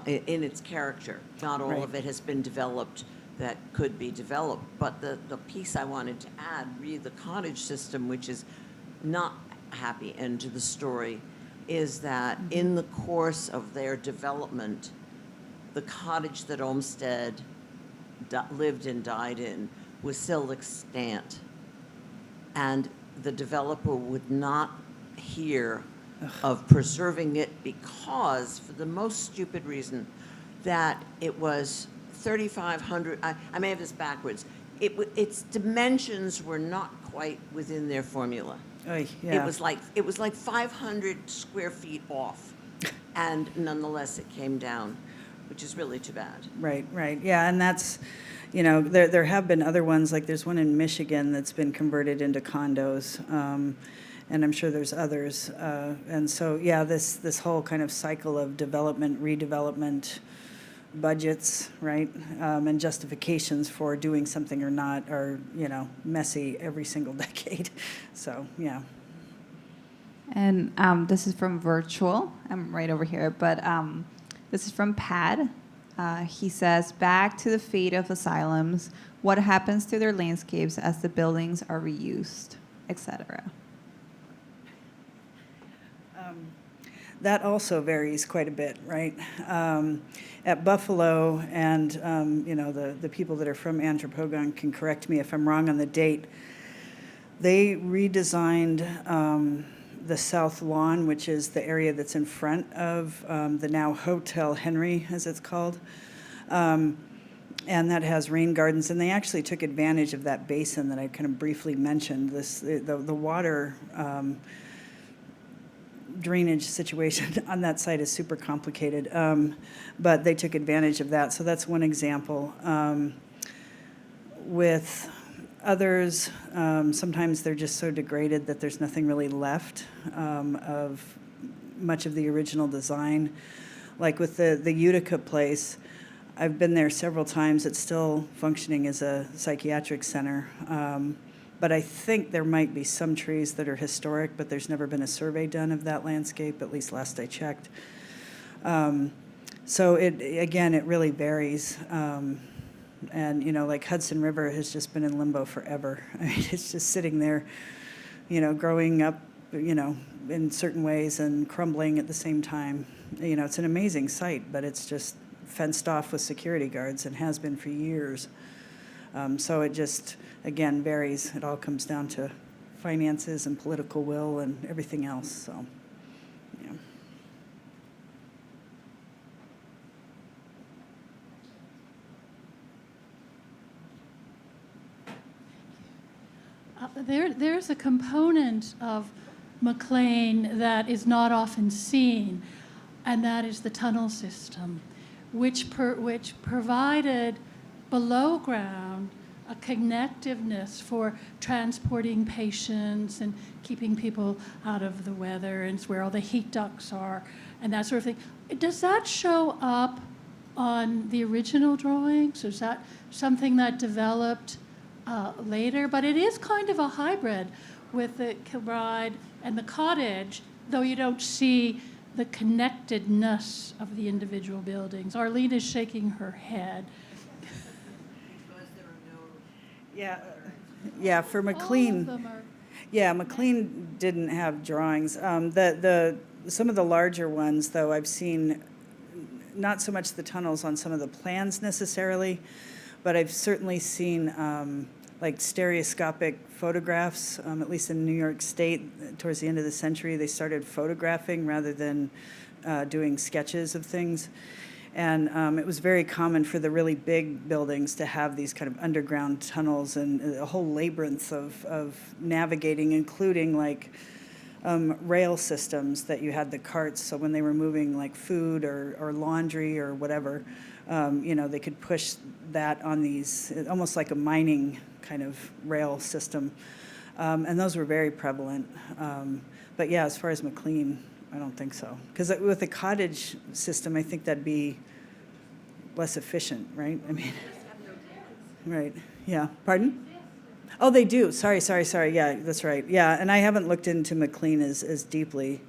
in its character. Not all of it has been developed that could be developed, but the piece I wanted to add, really the cottage system, which is not a happy end to the story, is that in the course of their development, the cottage that Olmsted lived and died in was still extant, and the developer would not hear of preserving it because, for the most stupid reason, that it was 3,500, I may have this backwards, its dimensions were not quite within their formula. Oy, yeah. It was like 500 square feet off, and nonetheless it came down, which is really too bad. Right, right, yeah, and that's, you know, there have been other ones, like there's one in Michigan that's been converted into condos, and I'm sure there's others. And so, yeah, this whole kind of cycle of development, redevelopment, budgets, right, and justifications for doing something or not are, you know, messy every single decade. So, yeah. And this is from Virtual. I'm right over here. But this is from Pad. He says, back to the fate of asylums. What happens to their landscapes as the buildings are reused, etc.? That also varies quite a bit, right? At Buffalo, and you know, the people that are from Anthropogon can correct me if I'm wrong on the date, they redesigned the South Lawn, which is the area that's in front of the now Hotel Henry, as it's called. And that has rain gardens, and they actually took advantage of that basin that I kind of briefly mentioned. The water drainage situation on that site is super complicated, but they took advantage of that. So that's one example. With others, sometimes they're just so degraded that there's nothing really left of much of the original design. Like with the Utica place, I've been there several times. It's still functioning as a psychiatric center. But I think there might be some trees that are historic, but there's never been a survey done of that landscape, at least last I checked. So it really varies. And, you know, like Hudson River has just been in limbo forever. I mean, it's just sitting there, you know, growing up, you know, in certain ways and crumbling at the same time. You know, it's an amazing site, but it's just fenced off with security guards and has been for years. So it just, again, varies. It all comes down to finances and political will and everything else. So, yeah. There's a component of McLean that is not often seen, and that is the tunnel system, which provided below ground a connectiveness for transporting patients and keeping people out of the weather, and it's where all the heat ducts are and that sort of thing. Does that show up on the original drawings? Or is that something that developed later? But it is kind of a hybrid with the Kilbride and the cottage, though you don't see the connectedness of the individual buildings. Arlene is shaking her head. Yeah, for McLean. All of them are. Yeah, McLean didn't have drawings. Some of the larger ones, though, I've seen not so much the tunnels on some of the plans necessarily, but I've certainly seen like stereoscopic photographs, at least in New York State, towards the end of the century, they started photographing rather than doing sketches of things. And it was very common for the really big buildings to have these kind of underground tunnels and a whole labyrinth of navigating, including like rail systems that you had the carts. So when they were moving like food or laundry or whatever, you know, they could push that on these, almost like a mining kind of rail system. And those were very prevalent. But yeah, as far as McLean, I don't think so. Because with the cottage system, I think that'd be less efficient, right? I mean, right, yeah. Pardon? Oh, they do. Sorry. Yeah, that's right. Yeah, and I haven't looked into McLean as deeply.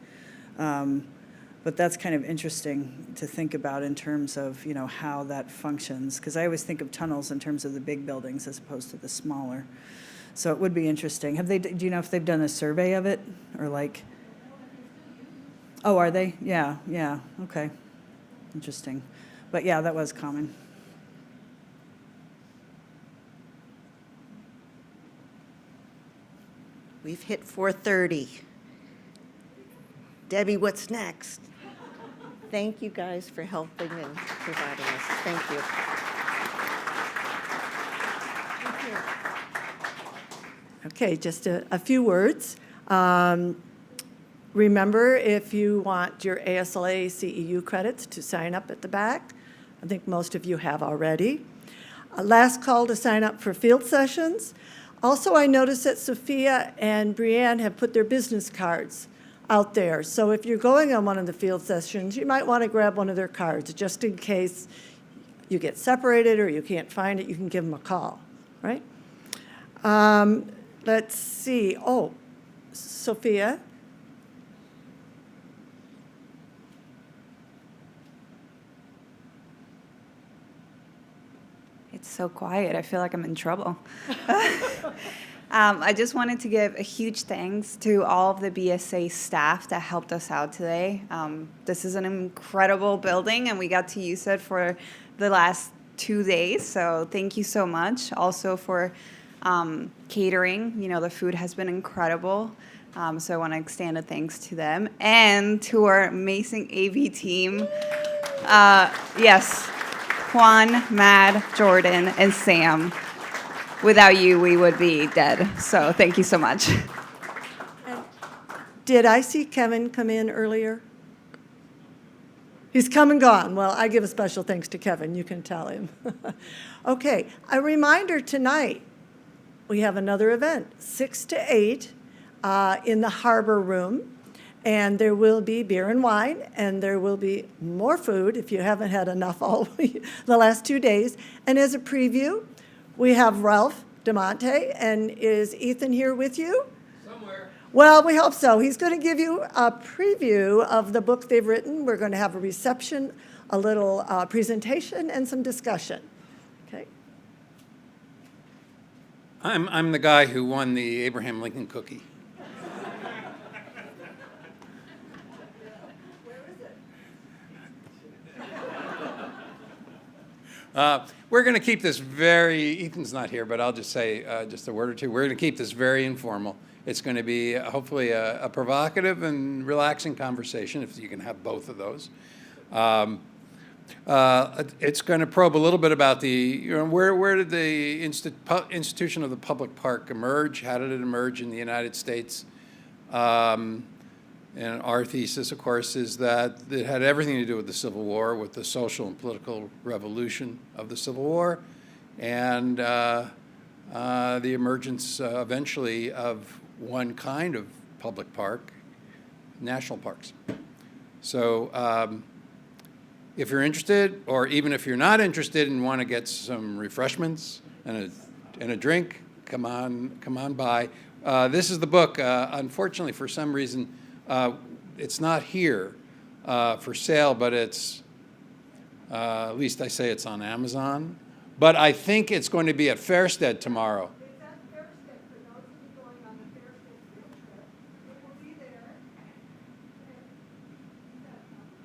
But that's kind of interesting to think about in terms of, you know, how that functions. Because I always think of tunnels in terms of the big buildings as opposed to the smaller. So it would be interesting. Do you know if they've done a survey of it? Or like... Oh, are they? Yeah, okay. Interesting. But yeah, that was common. We've hit 4:30. Debbie, what's next? Thank you guys for helping and providing us. Thank you. Okay, just a few words. Remember, if you want your ASLA CEU credits, to sign up at the back. I think most of you have already. Last call to sign up for field sessions. Also, I noticed that Sophia and Brianne have put their business cards out there. So if you're going on one of the field sessions, you might want to grab one of their cards, just in case you get separated or you can't find it, you can give them a call, right? Let's see. Oh, Sophia. It's so quiet. I feel like I'm in trouble. I just wanted to give a huge thanks to all of the BSA staff that helped us out today. This is an incredible building, and we got to use it for the last 2 days, so thank you so much. Also for catering. You know, the food has been incredible, so I want to extend a thanks to them. And to our amazing AV team. Yes, Juan, Mad, Jordan, and Sam. Without you, we would be dead. So thank you so much. Did I see Kevin come in earlier? He's come and gone. Well, I give a special thanks to Kevin. You can tell him. Okay, a reminder tonight, we have another event, 6 to 8 in the Harbor Room. And there will be beer and wine, and there will be more food if you haven't had enough all the last 2 days. And as a preview, we have Ralph DeMonte, and is Ethan here with you? Somewhere. Well, we hope so. He's going to give you a preview of the book they've written. We're going to have a reception, a little presentation, and some discussion. Okay. I'm the guy who won the Abraham Lincoln cookie. We're going to keep this Ethan's not here, but I'll just say just a word or two. We're going to keep this very informal. It's going to be hopefully a provocative and relaxing conversation, if you can have both of those. It's going to probe a little bit about where did the institution of the public park emerge? How did it emerge in the United States? And our thesis, of course, is that it had everything to do with the Civil War, with the social and political revolution of the Civil War, and the emergence eventually of one kind of public park, national parks. So if you're interested, or even if you're not interested and want to get some refreshments and a drink, come on by. This is the book. Unfortunately, for some reason, it's not here for sale, but it's, at least I say it's on Amazon. But I think it's going to be at Fairstead tomorrow. It's at Fairstead for those of you going on the Fairstead field trip. It will be there.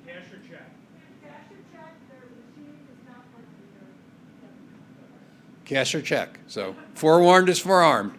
Cash or check? Cash or check, their machine is not working there. Cash or check. So forewarned is forearmed.